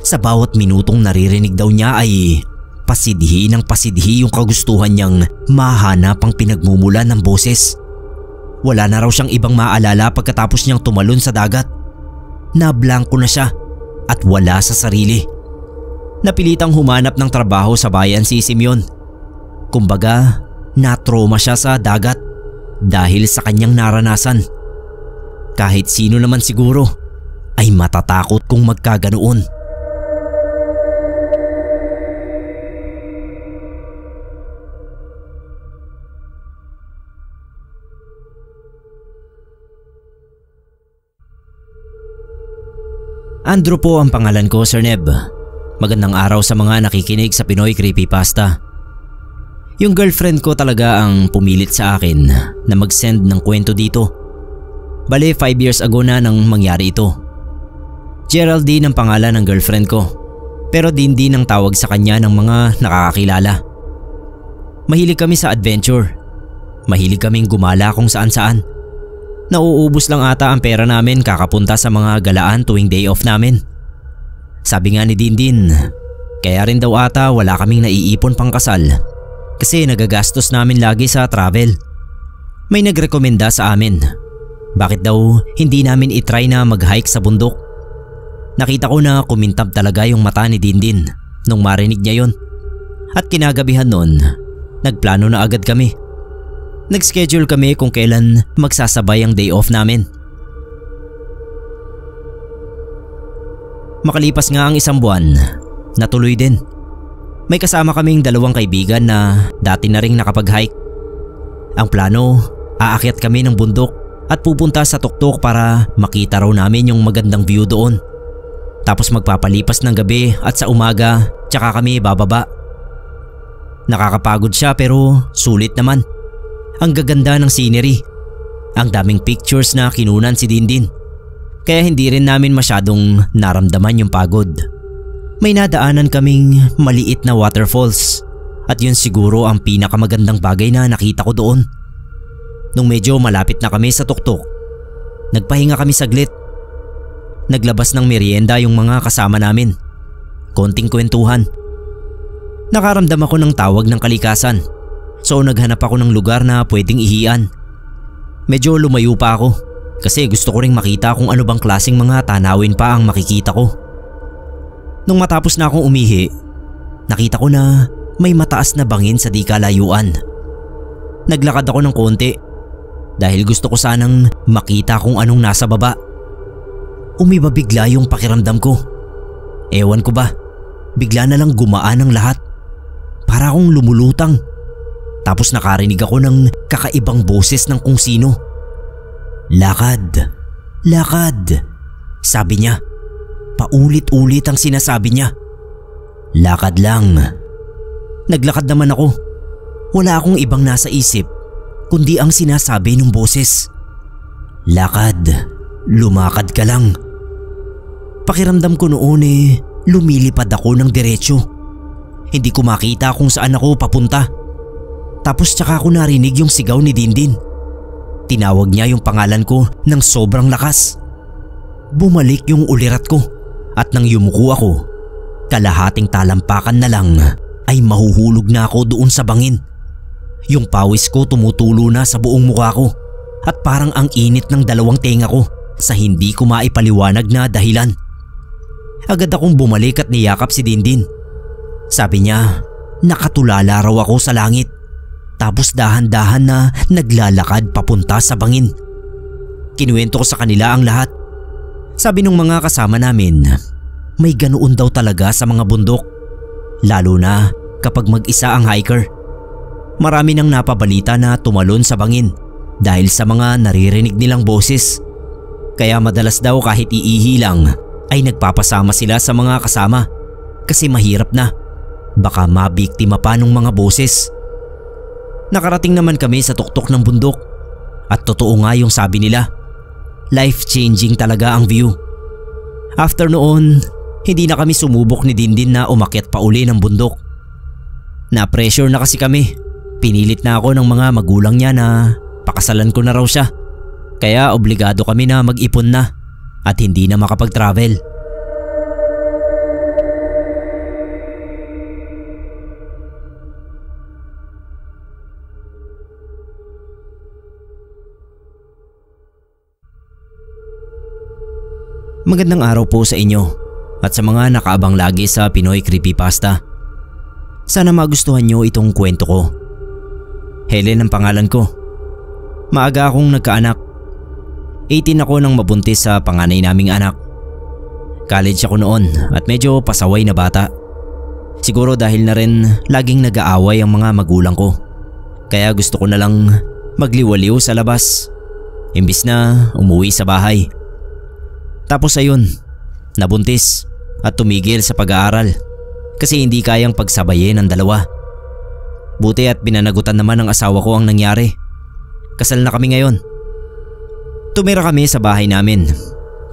Sa bawat minutong naririnig daw niya ay pasidhi ng pasidhi yung kagustuhan niyang mahanap ang pinagmumula ng boses. Wala na raw siyang ibang maalala pagkatapos niyang tumalon sa dagat. Nablangko na siya at wala sa sarili. Napilitang humanap ng trabaho sa bayan si Simeon. Kumbaga, natroma siya sa dagat dahil sa kanyang naranasan. Kahit sino naman siguro ay matatakot kung magkaganoon. Andrew po ang pangalan ko, Sir Neb. Magandang araw sa mga nakikinig sa Pinoy Creepypasta. Yung girlfriend ko talaga ang pumilit sa akin na mag-send ng kwento dito. Bale 5 years ago na nang mangyari ito. Geraldine ang pangalan ng girlfriend ko, pero Dindin ang tawag sa kanya ng mga nakakakilala. Mahilig kami sa adventure. Mahilig kaming gumala kung saan saan. Nauubos lang ata ang pera namin kakapunta sa mga galaan tuwing day off namin. Sabi nga ni Dindin, kaya rin daw ata wala kaming naiipon pang kasal kasi nagagastos namin lagi sa travel. May nagrekomenda sa amin. Bakit daw hindi namin itry na mag-hike sa bundok? Nakita ko na kumintab talaga yung mata ni Dindin nung marinig niya yon. At kinagabihan nun, nagplano na agad kami. Nag-schedule kami kung kailan magsasabay ang day off namin. Makalipas nga ang 1 buwan, natuloy din. May kasama kaming 2 kaibigan na dati na ring nakapag-hike. Ang plano, aakyat kami ng bundok at pupunta sa tuktok para makita raw namin yung magandang view doon. Tapos magpapalipas ng gabi at sa umaga, tsaka kami bababa. Nakakapagod siya pero sulit naman. Ang gaganda ng scenery. Ang daming pictures na kinunan si Dindin. Kaya hindi rin namin masyadong naramdaman yung pagod. May nadaanan kaming maliit na waterfalls at yun siguro ang pinakamagandang bagay na nakita ko doon. Nung medyo malapit na kami sa tuktok, nagpahinga kami saglit. Naglabas ng merienda yung mga kasama namin. Konting kwentuhan. Nakaramdam ako ng tawag ng kalikasan. So naghanap ako ng lugar na pwedeng ihian. Medyo lumayo pa ako kasi gusto ko ring makita kung ano bang klaseng mga tanawin pa ang makikita ko. Nung matapos na akong umihi, nakita ko na may mataas na bangin sa di kalayuan. Naglakad ako ng konti dahil gusto ko sanang makita kung anong nasa baba. Umiba bigla yung pakiramdam ko. Ewan ko ba, bigla na lang gumaan ang lahat. Para akong lumulutang. Tapos nakarinig ako ng kakaibang boses ng kung sino. Lakad, lakad, sabi niya. Paulit-ulit ang sinasabi niya. Lakad lang. Naglakad naman ako. Wala akong ibang nasa isip kundi ang sinasabi ng boses. Lakad, lumakad ka lang. Pakiramdam ko noon lumilipad ako ng diretsyo. Hindi ko makita kung saan ako papunta. Tapos tsaka ko narinig yung sigaw ni Dindin. Tinawag niya yung pangalan ko ng sobrang lakas. Bumalik yung ulirat ko at nang yumuko ako, kalahating talampakan na lang ay mahuhulog na ako doon sa bangin. Yung pawis ko tumutulo na sa buong mukha ko at parang ang init ng 2 tenga ko sa hindi ko maipaliwanag na dahilan. Agad akong bumalik at niyakap si Dindin. Sabi niya, nakatulala raw ako sa langit. Tapos dahan-dahan na naglalakad papunta sa bangin. Kinuwento ko sa kanila ang lahat. Sabi ng mga kasama namin, may ganoon daw talaga sa mga bundok. Lalo na kapag mag-isa ang hiker. Marami nang napabalita na tumalon sa bangin dahil sa mga naririnig nilang boses. Kaya madalas daw kahit iihi lang ay nagpapasama sila sa mga kasama kasi mahirap na. Baka mabiktima pa ng mga boses. Nakarating naman kami sa tuktok ng bundok at totoo nga yung sabi nila. Life-changing talaga ang view. After noon, hindi na kami sumubok ni Dindin na umakyat pa uli ng bundok. Na-pressure na kasi kami Pinilit na ako ng mga magulang niya na pakasalan ko na raw siya. Kaya obligado kami na mag-ipon na at hindi na makapag-travel. Magandang araw po sa inyo at sa mga nakaabang lagi sa Pinoy Creepypasta. Sana magustuhan nyo itong kwento ko. Helen ang pangalan ko. Maaga akong nagkaanak. 18 ako nang mabuntis sa panganay naming anak. College ako noon at medyo pasaway na bata. Siguro dahil na rin laging nag-aaway ang mga magulang ko. Kaya gusto ko na lang magliwaliw sa labas imbis na umuwi sa bahay. Tapos ayun, nabuntis at tumigil sa pag-aaral kasi hindi kayang pagsabayin ang dalawa. Buti at pinanagutan naman ng asawa ko ang nangyari. Kasal na kami ngayon. Tumira kami sa bahay namin.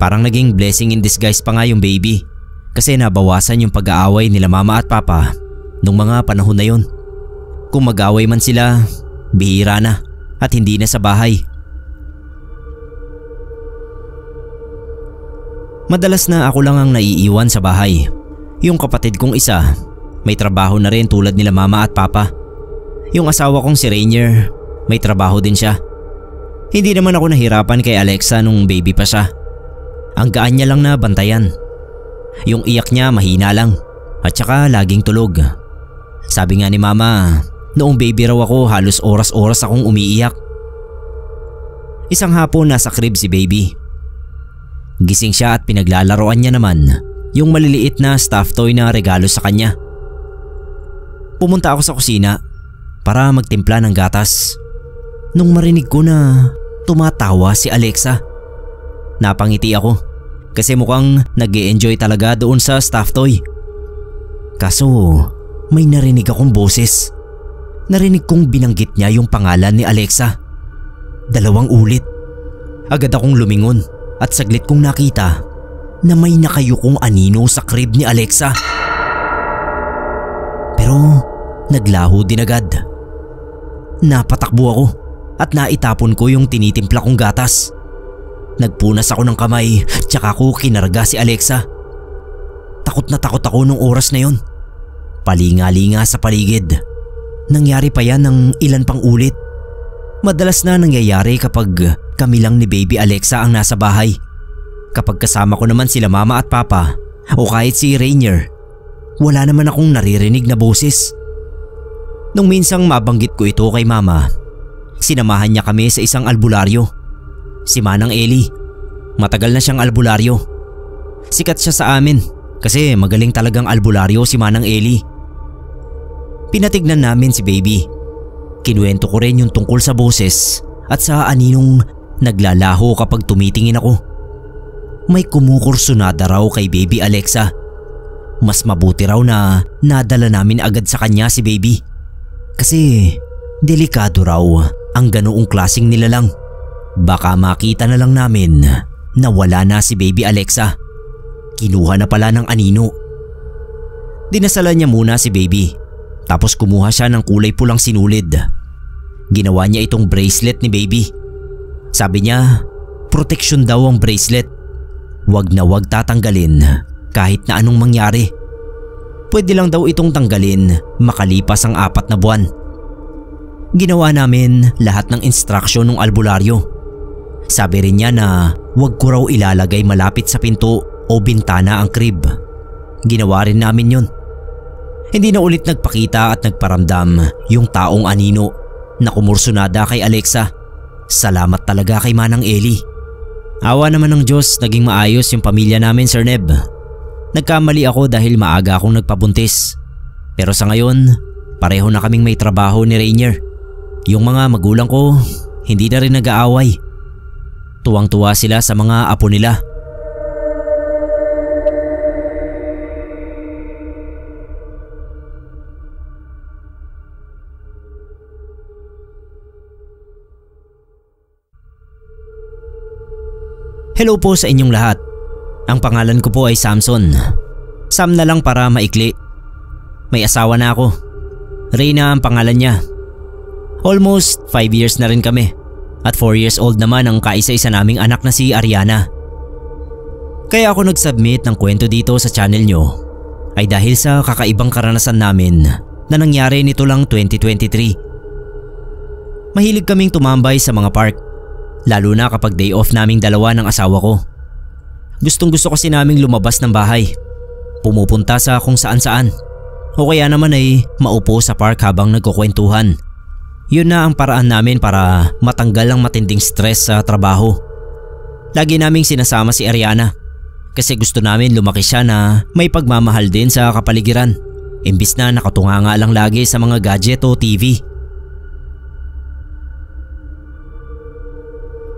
Parang naging blessing in disguise pa nga yung baby kasi nabawasan yung pag-aaway nila mama at papa nung mga panahon na yun. Kung mag-aaway man sila, bihira na at hindi na sa bahay. Madalas na ako lang ang naiiwan sa bahay. Yung kapatid kong isa, may trabaho na rin tulad nila mama at papa. Yung asawa kong si Rainier, may trabaho din siya. Hindi naman ako nahirapan kay Alexa nung baby pa siya. Ang gaan niya lang na bantayan. Yung iyak niya mahina lang at saka laging tulog. Sabi nga ni mama, noong baby raw ako halos oras-oras akong umiiyak. Isang hapon nasa crib si baby. Gising siya at pinaglalaroan niya naman yung maliliit na stuffed toy na regalo sa kanya. Pumunta ako sa kusina para magtimpla ng gatas nung marinig ko na tumatawa si Alexa. Napangiti ako kasi mukhang nag-e-enjoy talaga doon sa stuffed toy. Kaso may narinig akong boses. Narinig kong binanggit niya yung pangalan ni Alexa. 2 ulit. Agad akong lumingon at saglit kong nakita na may nakayukong anino sa crib ni Alexa. Pero naglaho din agad. Napatakbo ako at naitapon ko yung tinitimpla kong gatas. Nagpunas ako ng kamay tsaka ko kinarga si Alexa. Takot na takot ako nung oras na yon. Palinga-linga sa paligid. Nangyari pa yan ng ilan pang ulit. Madalas na nangyayari kapag kami lang ni baby Alexa ang nasa bahay. Kapag kasama ko naman sila mama at papa o kahit si Rainier, wala naman akong naririnig na boses. Nung minsang mabanggit ko ito kay mama, sinamahan niya kami sa isang albularyo. Si Manang Eli. Matagal na siyang albularyo. Sikat siya sa amin kasi magaling talagang albularyo si Manang Eli. Pinatignan namin si baby. Kinuwento ko rin yung tungkol sa boses at sa aninong naglalaho kapag tumitingin ako. May kumukursunada raw kay baby Alexa. Mas mabuti raw na nadala namin agad sa kanya si baby. Kasi delikado raw ang ganoong klaseng nilalang. Baka makita na lang namin na wala na si baby Alexa. Kinuha na pala ng anino. Dinasalan niya muna si baby. Tapos kumuha siya ng kulay pulang sinulid. Ginawa niya itong bracelet ni baby. Sabi niya, protection daw ang bracelet. Wag na wag tatanggalin kahit na anong mangyari. Pwede lang daw itong tanggalin makalipas ang 4 na buwan. Ginawa namin lahat ng instruksyon ng albularyo. Sabi rin niya na wag ko raw ilalagay malapit sa pinto o bintana ang crib. Ginawa rin namin yun. Hindi na ulit nagpakita at nagparamdam yung taong anino na kumursunada kay Alexa. Salamat talaga kay Manang Eli. Awa naman ng Diyos, naging maayos yung pamilya namin, Sir Neb. Nagkamali ako dahil maaga akong nagpabuntis. Pero sa ngayon, pareho na kaming may trabaho ni Rainier. Yung mga magulang ko, hindi na rin nag-aaway. Tuwang-tuwa sila sa mga apo nila. Hello po sa inyong lahat. Ang pangalan ko po ay Samson. Sam na lang para maikli. May asawa na ako. Reyna ang pangalan niya. Almost 5 years na rin kami at 4 years old naman ang kaisa-isa naming anak na si Ariana. Kaya ako nag-submit ng kwento dito sa channel nyo ay dahil sa kakaibang karanasan namin na nangyari nito lang 2023. Mahilig kaming tumambay sa mga park, lalo na kapag day off naming dalawa ng asawa ko. Gustong gusto kasi naming lumabas ng bahay, pumupunta sa kung saan saan o kaya naman ay maupo sa park habang nagkukwentuhan. Yun na ang paraan namin para matanggal ang matinding stress sa trabaho. Lagi naming sinasama si Ariana kasi gusto namin lumaki siya na may pagmamahal din sa kapaligiran imbis na nakatunga nga lang lagi sa mga gadget o TV.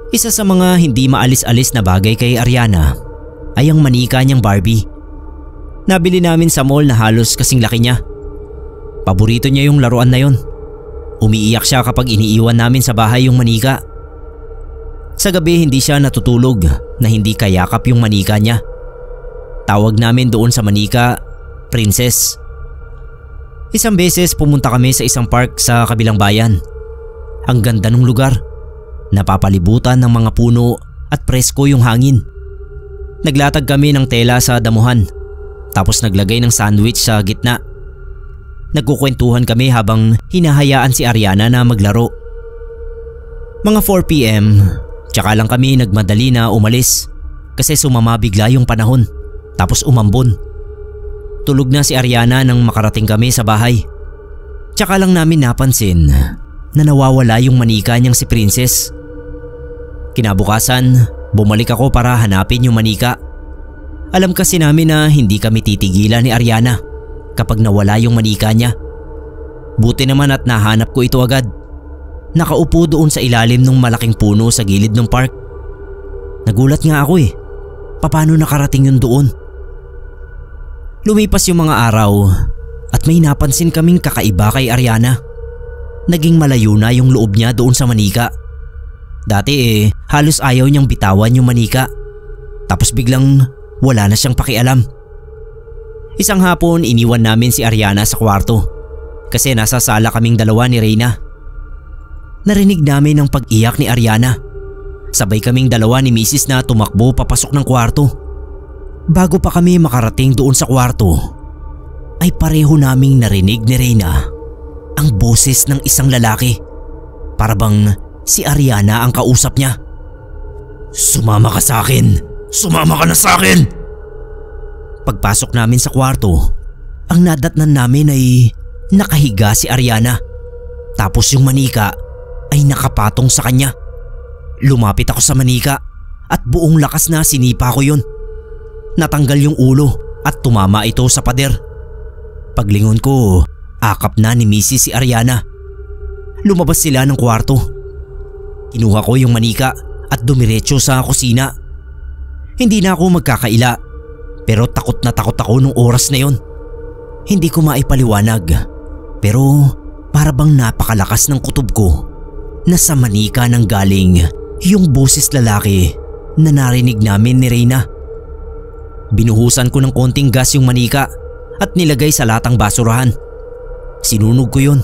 Isa sa mga hindi maalis-alis na bagay kay Ariana ay ang manika niyang Barbie. Nabili namin sa mall na halos kasing laki niya. Paborito niya yung laruan na yon. Umiiyak siya kapag iniiwan namin sa bahay yung manika. Sa gabi hindi siya natutulog na hindi kayakap yung manika niya. Tawag namin doon sa manika, Princess. Isang beses pumunta kami sa isang park sa kabilang bayan. Ang ganda ng lugar. Napapalibutan ng mga puno at presko yung hangin. Naglatag kami ng tela sa damuhan, tapos naglagay ng sandwich sa gitna. Nagkukwentuhan kami habang hinahayaan si Ariana na maglaro. Mga 4 PM, tsaka lang kami nagmadali na umalis kasi sumama bigla yung panahon, tapos umambon. Tulog na si Ariana nang makarating kami sa bahay. Tsaka lang namin napansin na nawawala yung manika niyang si Princess. Kinabukasan, bumalik ako para hanapin yung manika. Alam kasi namin na hindi kami titigilan ni Ariana kapag nawala yung manika niya. Buti naman at nahanap ko ito agad. Nakaupo doon sa ilalim ng malaking puno sa gilid ng park. Nagulat nga ako eh. Paano nakarating yun doon? Lumipas yung mga araw at may napansin kaming kakaiba kay Ariana. Naging malayo na yung loob niya doon sa manika. Dati halos ayaw niyang bitawan yung manika. Tapos biglang wala na siyang pakialam. Isang hapon iniwan namin si Ariana sa kwarto kasi nasa sala kaming dalawa ni Reyna. Narinig namin ang pag-iyak ni Ariana. Sabay kaming dalawa ni Mrs. na tumakbo papasok ng kwarto. Bago pa kami makarating doon sa kwarto ay pareho naming narinig ni Reyna ang boses ng isang lalaki. Para bang si Ariana ang kausap niya. "Sumama ka sa akin! Sumama ka na sa akin!" Pagpasok namin sa kwarto, ang nadatnan namin ay nakahiga si Ariana. Tapos yung manika ay nakapatong sa kanya. Lumapit ako sa manika at buong lakas na sinipa ko yun. Natanggal yung ulo at tumama ito sa pader. Paglingon ko, akap na ni Mrs. si Ariana. Lumabas sila ng kwarto. Kinuha ko yung manika at dumiretso sa kusina. Hindi na ako magkakaila. Pero takot na takot ako nung oras na yon. Hindi ko maipaliwanag. Pero para bang napakalakas ng kutob ko na sa manika nang galing yung boses lalaki na narinig namin ni Reyna. Binuhusan ko ng konting gas yung manika at nilagay sa latang basurahan. Sinunog ko yun.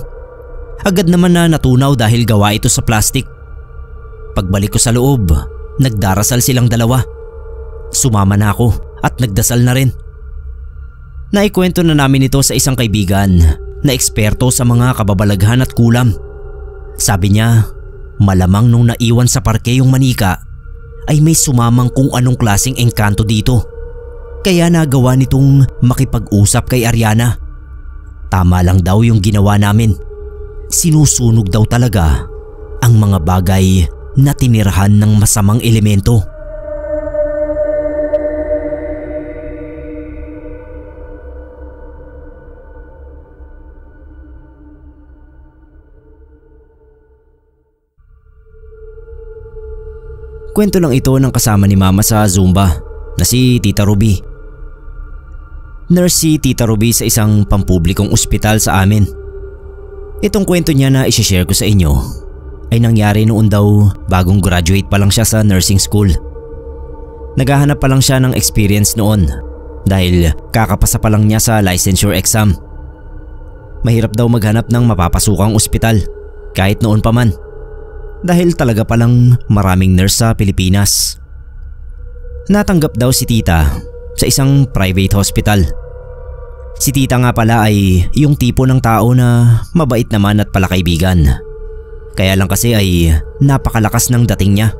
Agad naman na natunaw dahil gawa ito sa plastic. Pagbalik ko sa loob, nagdarasal silang dalawa. Sumama na ako at nagdasal na rin. Naikwento na namin ito sa isang kaibigan na eksperto sa mga kababalaghan at kulam. Sabi niya, malamang nung naiwan sa parke yung manika ay may sumamang kung anong klaseng engkanto dito. Kaya nagawa nitong makipag-usap kay Ariana. Tama lang daw yung ginawa namin. Sinusunog daw talaga ang mga bagay na tinirahan ng masamang elemento. Kwento lang ito ng kasama ni Mama sa Zumba na si Tita Ruby. Nurse si Tita Ruby sa isang pampublikong ospital sa amin. Itong kwento niya na isishare ko sa inyo ay nangyari noon daw bagong graduate pa lang siya sa nursing school. Naghahanap pa lang siya ng experience noon dahil kakapasa pa lang niya sa licensure exam. Mahirap daw maghanap ng mapapasukang ospital kahit noon pa man. Dahil talaga palang maraming nurse sa Pilipinas. Natanggap daw si tita sa isang private hospital. Si tita nga pala ay yung tipo ng tao na mabait naman at palakaibigan. Kaya lang kasi ay napakalakas ng dating niya.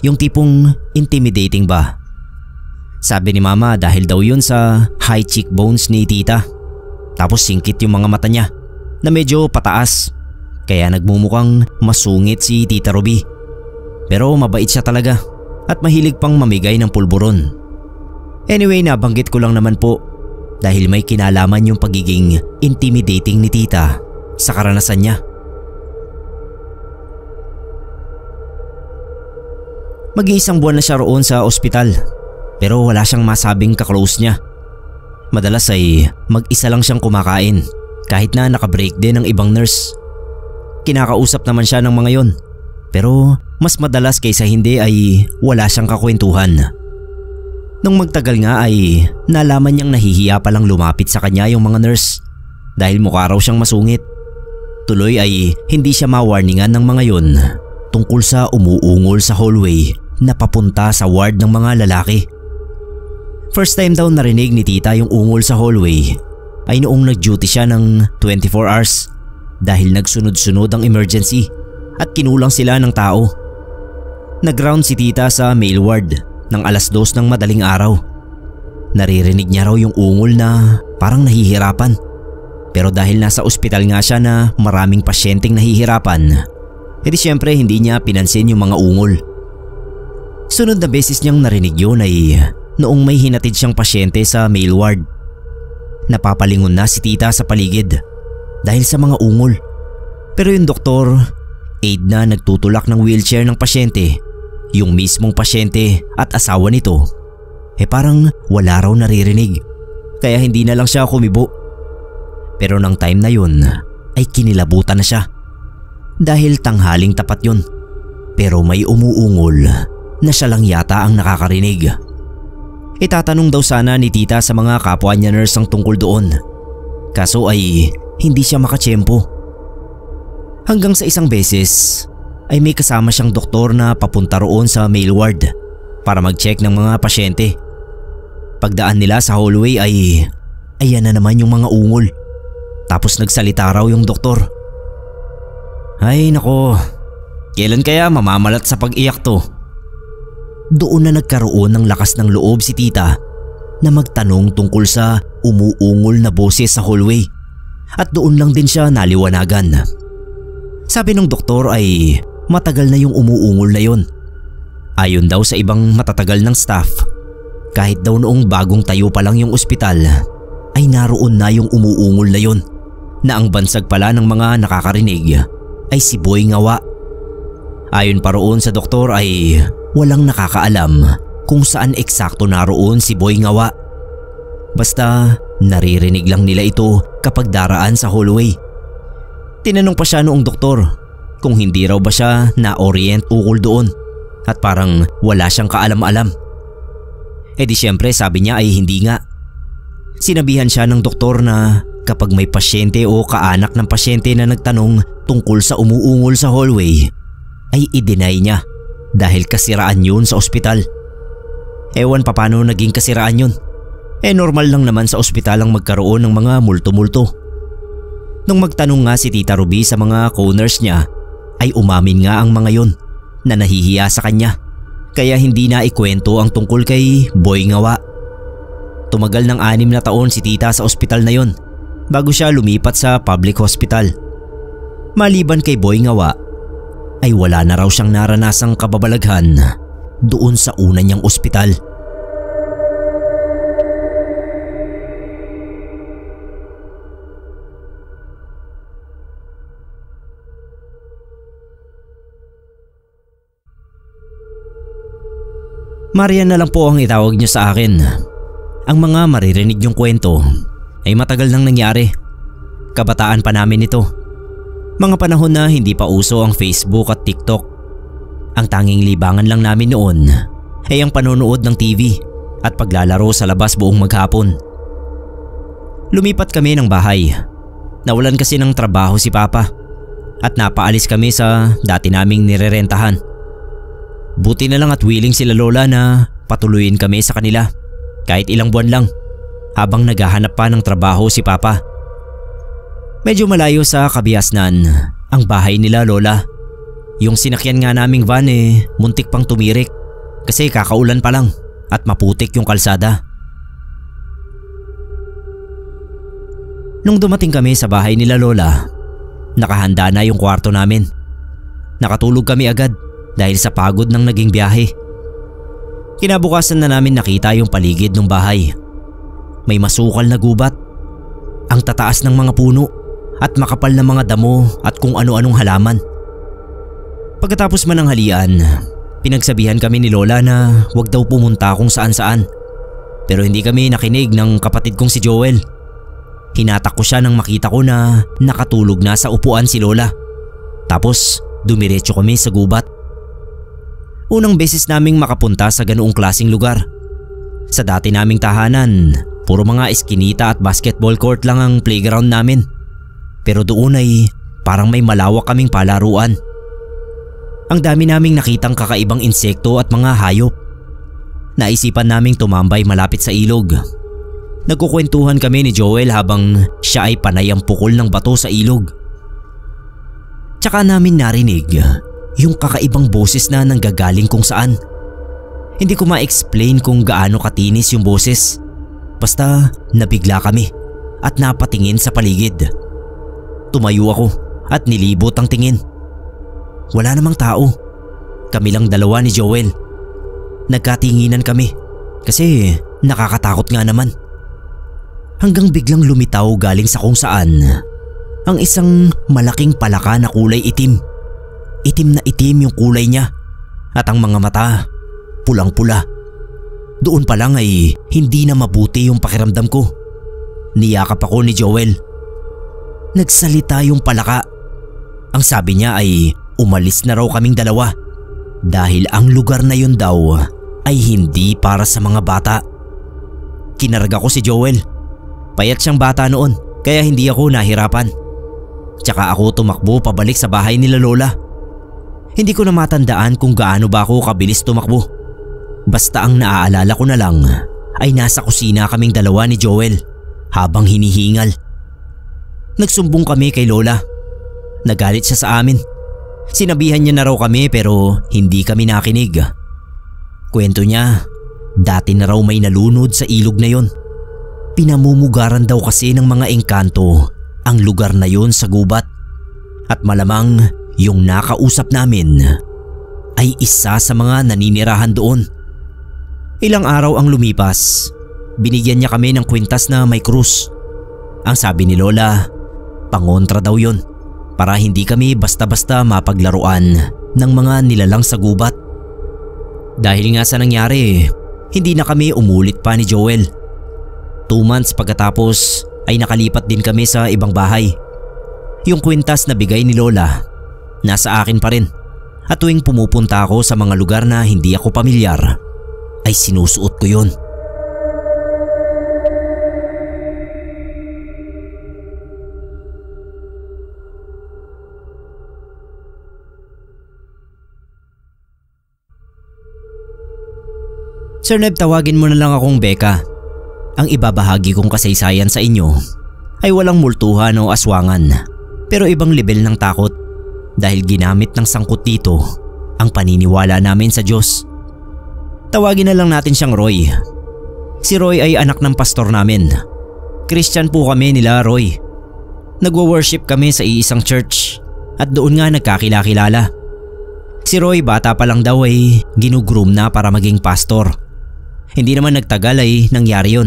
Yung tipong intimidating ba. Sabi ni mama dahil daw yun sa high cheekbones ni tita. Tapos singkit yung mga mata niya na medyo pataas. Kaya nagmumukhang masungit si Tita Ruby. Pero mabait siya talaga at mahilig pang mamigay ng pulburon. Anyway, nabanggit ko lang naman po dahil may kinalaman yung pagiging intimidating ni tita sa karanasan niya. Mag-iisang buwan na siya roon sa ospital pero wala siyang masabing kaklose niya. Madalas ay mag-isa lang siyang kumakain kahit na nakabreak din ng ibang nurse. Kinakausap naman siya ng mga yon pero mas madalas kaysa hindi ay wala siyang kakwentuhan. Nung magtagal nga ay nalaman niyang nahihiya palang lumapit sa kanya yung mga nurse dahil mukha raw siyang masungit. Tuloy ay hindi siya mawarningan ng mga yon tungkol sa umuungol sa hallway na papunta sa ward ng mga lalaki. First time daw narinig ni tita yung ungol sa hallway ay noong nag-duty siya ng 24 hours dahil nagsunod-sunod ang emergency at kinulang sila ng tao. Nag-round si tita sa male ward ng 2:00 ng madaling araw. Naririnig niya raw yung ungol na parang nahihirapan. Pero dahil nasa ospital nga siya na maraming pasyenteng nahihirapan, edi syempre hindi niya pinansin yung mga ungol. Sunod na beses niyang narinig yun ay noong may hinatid siyang pasyente sa male ward. Napapalingon na si tita sa paligid dahil sa mga ungol. Pero yung doktor, aide na nagtutulak ng wheelchair ng pasyente, yung mismong pasyente at asawa nito, parang wala raw naririnig. Kaya hindi na lang siya kumibo. Pero nang time na yun ay kinilabutan na siya. Dahil tanghaling tapat yun. Pero may umuungol na siya lang yata ang nakakarinig. Itatanong daw sana ni tita sa mga kapwa niya nurse ang tungkol doon. Kaso ay hindi siya makatsyempo. Hanggang sa isang beses ay may kasama siyang doktor na papunta roon sa male ward para mag-check ng mga pasyente. Pagdaan nila sa hallway ay ayan na naman yung mga ungol. Tapos nagsalita raw yung doktor. Ay nako, kailan kaya mamamalat sa pag-iyak to? Doon na nagkaroon ng lakas ng loob si tita na magtanong tungkol sa umuungol na boses sa hallway. At doon lang din siya naliwanagan. Sabi ng doktor ay matagal na yung umuungol na yon. Ayon daw sa ibang matatagal ng staff, kahit daw noong bagong tayo pa lang yung ospital, ay naroon na yung umuungol na yon, na ang bansag pala ng mga nakakarinig ay si Boy Ngawa. Ayon pa roon sa doktor ay walang nakakaalam kung saan eksakto naroon si Boy Ngawa. Basta naririnig lang nila ito kapag daraan sa hallway. Tinanong pa siya noong doktor kung hindi raw ba siya na-orient ukol doon at parang wala siyang kaalam-alam. Di syempre sabi niya ay hindi nga. Sinabihan siya ng doktor na kapag may pasyente o kaanak ng pasyente na nagtanong tungkol sa umuungol sa hallway, ay i-deny niya dahil kasiraan yun sa ospital. Ewan pa paano naging kasiraan yun. Normal lang naman sa ospital ang magkaroon ng mga multo-multo. Nung magtanong nga si Tita Ruby sa mga co-nurse niya, ay umamin nga ang mga yon na nahihiya sa kanya. Kaya hindi na ikwento ang tungkol kay Boy Ngawa. Tumagal ng 6 na taon si tita sa ospital na yon bago siya lumipat sa public hospital. Maliban kay Boy Ngawa, ay wala na raw siyang naranasang kababalaghan doon sa una niyang ospital. Marian na lang po ang itawag niyo sa akin. Ang mga maririnig niyong kwento ay matagal nang nangyari. Kabataan pa namin ito. Mga panahon na hindi pa uso ang Facebook at TikTok. Ang tanging libangan lang namin noon ay ang panonood ng TV at paglalaro sa labas buong maghapon. Lumipat kami ng bahay. Nawalan kasi ng trabaho si Papa. at napaalis kami sa dati naming nirerentahan. Buti na lang at willing sila lola na patuloyin kami sa kanila kahit ilang buwan lang habang naghahanap pa ng trabaho si papa. Medyo malayo sa Kabiasnan ang bahay nila lola. Yung sinakyan nga naming van muntik pang tumirik kasi kakaulan pa lang at maputik yung kalsada. Nung dumating kami sa bahay nila lola, nakahanda na yung kwarto namin. Nakatulog kami agad dahil sa pagod ng naging biyahe. Kinabukasan na namin nakita yung paligid ng bahay. May masukal na gubat, ang tataas ng mga puno at makapal na mga damo at kung ano-anong halaman. Pagkatapos man ng halian, pinagsabihan kami ni lola na wag daw pumunta kung saan-saan. Pero hindi kami nakinig ng kapatid kong si Joel. Hinatak ko siya nang makita ko na nakatulog na sa upuan si lola. Tapos dumiretso kami sa gubat. Unang beses naming makapunta sa ganoong klaseng lugar. Sa dati naming tahanan, puro mga eskinita at basketball court lang ang playground namin. Pero doon ay parang may malawak kaming palaruan. Ang dami naming nakitang kakaibang insekto at mga hayop. Naisipan naming tumambay malapit sa ilog. Nagkukwentuhan kami ni Joel habang siya ay panay ang pukol ng bato sa ilog. Tsaka namin narinig yung kakaibang boses na nanggagaling kung saan. Hindi ko ma-explain kung gaano katinis yung boses. Basta nabigla kami at napatingin sa paligid. Tumayo ako at nilibot ang tingin. Wala namang tao. Kami lang dalawa ni Joel. Nagkatinginan kami kasi nakakatakot nga naman. Hanggang biglang lumitaw galing sa kung saan ang isang malaking palaka na kulay itim. Itim na itim yung kulay niya at ang mga mata pulang-pula. Doon pa lang ay hindi na mabuti yung pakiramdam ko. Niyakap ako ni Joel. Nagsalita yung palaka. Ang sabi niya ay umalis na raw kaming dalawa dahil ang lugar na yun daw ay hindi para sa mga bata. Kinarga ko si Joel. Payat siyang bata noon kaya hindi ako nahirapan. Tsaka ako tumakbo pabalik sa bahay nila lola. Hindi ko na matandaan kung gaano ba ako kabilis tumakbo. Basta ang naaalala ko na lang ay nasa kusina kaming dalawa ni Joel habang hinihingal. Nagsumbong kami kay lola. Nagalit siya sa amin. Sinabihan niya na raw kami pero hindi kami nakinig. Kwento niya, dati na raw may nalunod sa ilog na yon. Pinamumugaran daw kasi ng mga engkanto ang lugar na yon sa gubat. At malamang yung nakausap namin ay isa sa mga naninirahan doon. Ilang araw ang lumipas, binigyan niya kami ng kwintas na may krus. Ang sabi ni lola, pangontra daw yon para hindi kami basta-basta mapaglaruan ng mga nilalang sa gubat. Dahil nga sa nangyari, hindi na kami umulit pa ni Joel. 2 months pagkatapos ay nakalipat din kami sa ibang bahay. Yung kwintas na bigay ni lola, nasa akin pa rin. At tuwing pumupunta ako sa mga lugar na hindi ako pamilyar, ay sinusuot ko yun. Sir Neb, tawagin mo na lang akong Becca. Ang ibabahagi kong kasaysayan sa inyo ay walang multuhan o aswangan, pero ibang level ng takot dahil ginamit ng sangkot dito ang paniniwala namin sa Diyos. Tawagin na lang natin siyang Roy. Si Roy ay anak ng pastor namin. Christian po kami nila Roy. Nagwo-worship kami sa iisang church at doon nga nagkakilala. Si Roy bata pa lang daw ay ginugroom na para maging pastor. Hindi naman nagtagal ay nangyari yun.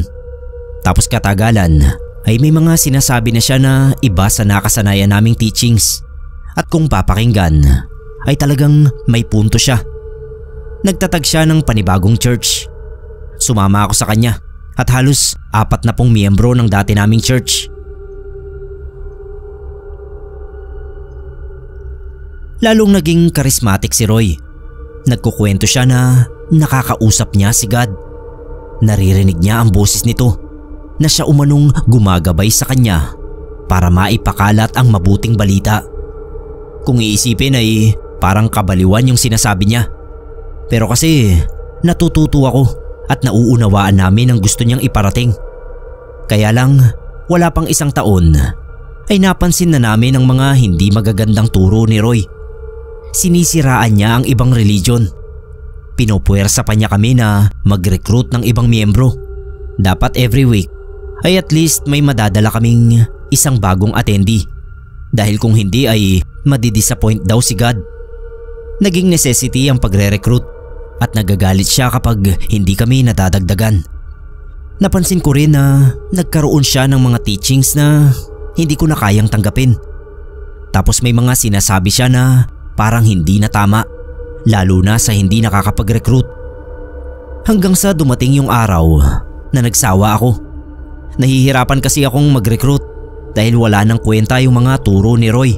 Tapos katagalan ay may mga sinasabi na siya na iba sa nakasanayan naming teachings. At kung papakinggan ay talagang may punto siya. Nagtatag siya ng panibagong church. Sumama ako sa kanya at halos 40 miyembro ng dati naming church. Lalong naging charismatic si Roy. Nagkukwento siya na nakakausap niya si God. Naririnig niya ang boses nito na siya umanong gumagabay sa kanya para maipakalat ang mabuting balita. Kung iisipin ay parang kabaliwan yung sinasabi niya. Pero kasi natututo ako at nauunawaan namin ang gusto niyang iparating. Kaya lang wala pang isang taon ay napansin na namin ang mga hindi magagandang turo ni Roy. Sinisiraan niya ang ibang religion. Pinupuwersa pa niya kami na mag-recruit ng ibang miyembro. Dapat every week ay at least may madadala kaming isang bagong attendee. Dahil kung hindi ay madidisappoint daw si God. Naging necessity ang pagre-recruit at nagagalit siya kapag hindi kami nadadagdagan. Napansin ko rin na nagkaroon siya ng mga teachings na hindi ko na kayang tanggapin. Tapos may mga sinasabi siya na parang hindi na tama, lalo na sa hindi nakakapag-recruit. Hanggang sa dumating yung araw na nagsawa ako. Nahihirapan kasi akong mag-recruit dahil wala nang kwenta yung mga turo ni Roy.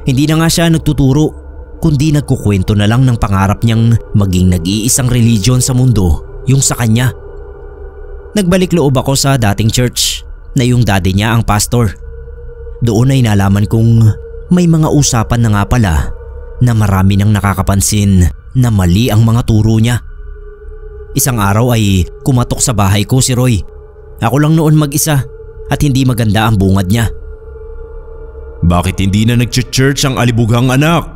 Hindi na nga siya nagtuturo, kundi nagkukwento na lang ng pangarap niyang maging nag-iisang religion sa mundo, yung sa kanya. Nagbalik loob ako sa dating church na yung daddy niya ang pastor. Doon ay nalaman kong may mga usapan na nga pala na marami nang nakakapansin na mali ang mga turo niya. Isang araw ay kumatok sa bahay ko si Roy. Ako lang noon mag-isa at hindi maganda ang bungad niya. Bakit hindi na nag-church ang alibughang anak?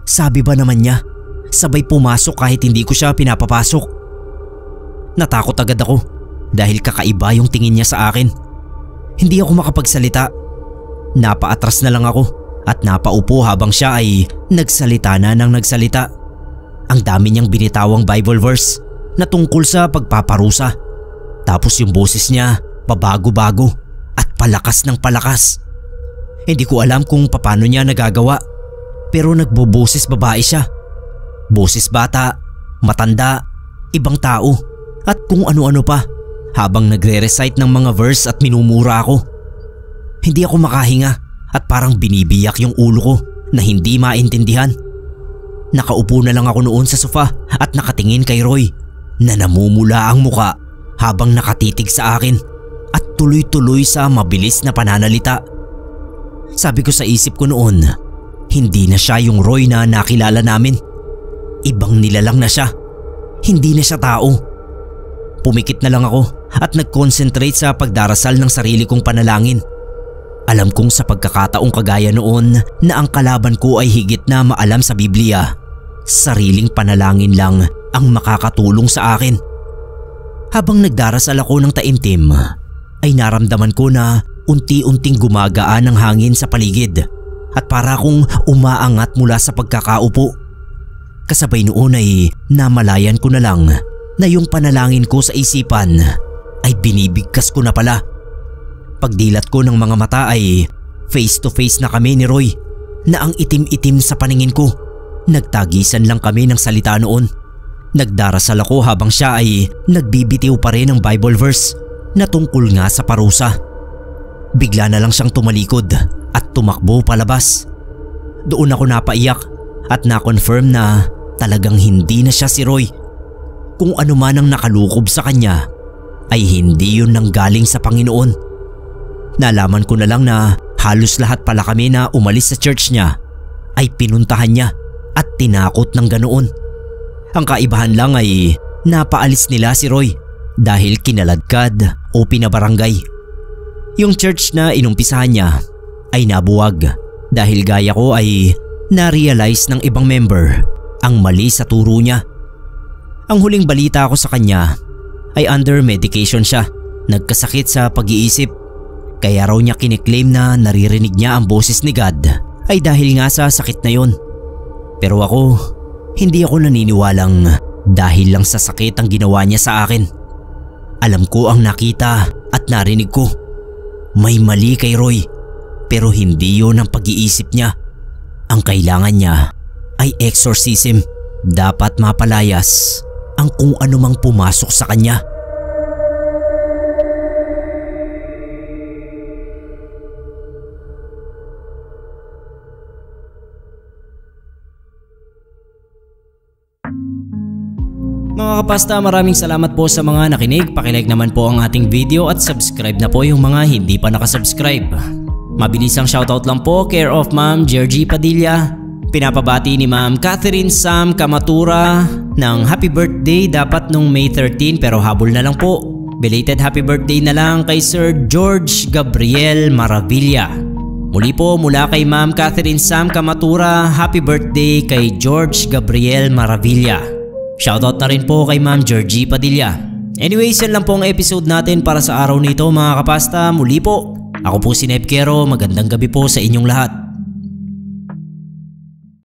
Sabi ba naman niya, sabay pumasok kahit hindi ko siya pinapapasok. Natakot agad ako dahil kakaiba yung tingin niya sa akin. Hindi ako makapagsalita. Napaatras na lang ako at napaupo habang siya ay nagsalita na ng nagsalita. Ang dami niyang binitawang Bible verse na tungkol sa pagpaparusa. Tapos yung boses niya pabago-bago at palakas ng palakas. Hindi ko alam kung paano niya nagagawa, pero nagboboses babae siya. Boses bata, matanda, ibang tao at kung ano-ano pa habang nagre-recite ng mga verse at minumura ako. Hindi ako makahinga at parang binibiyak yung ulo ko na hindi maintindihan. Nakaupo na lang ako noon sa sofa at nakatingin kay Roy na namumula ang muka habang nakatitig sa akin at tuloy-tuloy sa mabilis na pananalita. Sabi ko sa isip ko noon, hindi na siya yung Roy na nakilala namin. Ibang nilalang na siya. Hindi na siya tao. Pumikit na lang ako at nag-concentrate sa pagdarasal ng sarili kong panalangin. Alam kong sa pagkakataong kagaya noon na ang kalaban ko ay higit na maalam sa Biblia, sariling panalangin lang ang makakatulong sa akin. Habang nagdarasal ako ng taimtim, ay naramdaman ko na unti-unting gumagaan ang hangin sa paligid at para akong umaangat mula sa pagkakaupo. Kasabay noon ay namalayan ko na lang na yung panalangin ko sa isipan ay binibigkas ko na pala. Pagdilat ko ng mga mata ay face to face na kami ni Roy na ang itim-itim sa paningin ko. Nagtagisan lang kami ng salita noon. Nagdarasal ako habang siya ay nagbibitiw pa rin ng Bible verse na tungkol nga sa parusa. Bigla na lang siyang tumalikod at tumakbo palabas. Doon ako napaiyak at na-confirm na talagang hindi na siya si Roy. Kung ano man ang nakalukob sa kanya ay hindi yun nanggaling sa Panginoon. Nalaman ko na lang na halos lahat pala kami na umalis sa church niya ay pinuntahan niya at tinakot ng ganoon. Ang kaibahan lang ay napaalis nila si Roy dahil kinaladkad o pinabarangay. Yung church na inumpisahan niya ay nabuwag dahil gaya ko ay na-realize ng ibang member ang mali sa turo niya. Ang huling balita ko sa kanya ay under medication siya, nagkasakit sa pag-iisip. Kaya raw niya kiniklaim na naririnig niya ang boses ni God ay dahil nga sa sakit na yon. Pero ako, hindi ako naniniwalang dahil lang sa sakit ang ginawa niya sa akin. Alam ko ang nakita at narinig ko. May mali kay Roy, pero hindi yon ang pag-iisip niya. Ang kailangan niya ay exorcism. Dapat mapalayas ang kung anumang pumasok sa kanya. Mga kapasta, maraming salamat po sa mga nakinig. Pakilike naman po ang ating video at subscribe na po yung mga hindi pa nakasubscribe. Mabilisang shoutout lang po, care of Ma'am Jergy Padilla. Pinapabati ni Ma'am Catherine Sam Kamatura ng happy birthday dapat nung May 13 pero habol na lang po. Belated happy birthday na lang kay Sir George Gabriel Maravilla. Muli po mula kay Ma'am Catherine Sam Kamatura, happy birthday kay George Gabriel Maravilla. Shoutout na rin po kay Ma'am Georgie Padilla. Anyways, yan lang po ang episode natin para sa araw nito mga kapasta. Muli po, ako po si Neb Quero, magandang gabi po sa inyong lahat.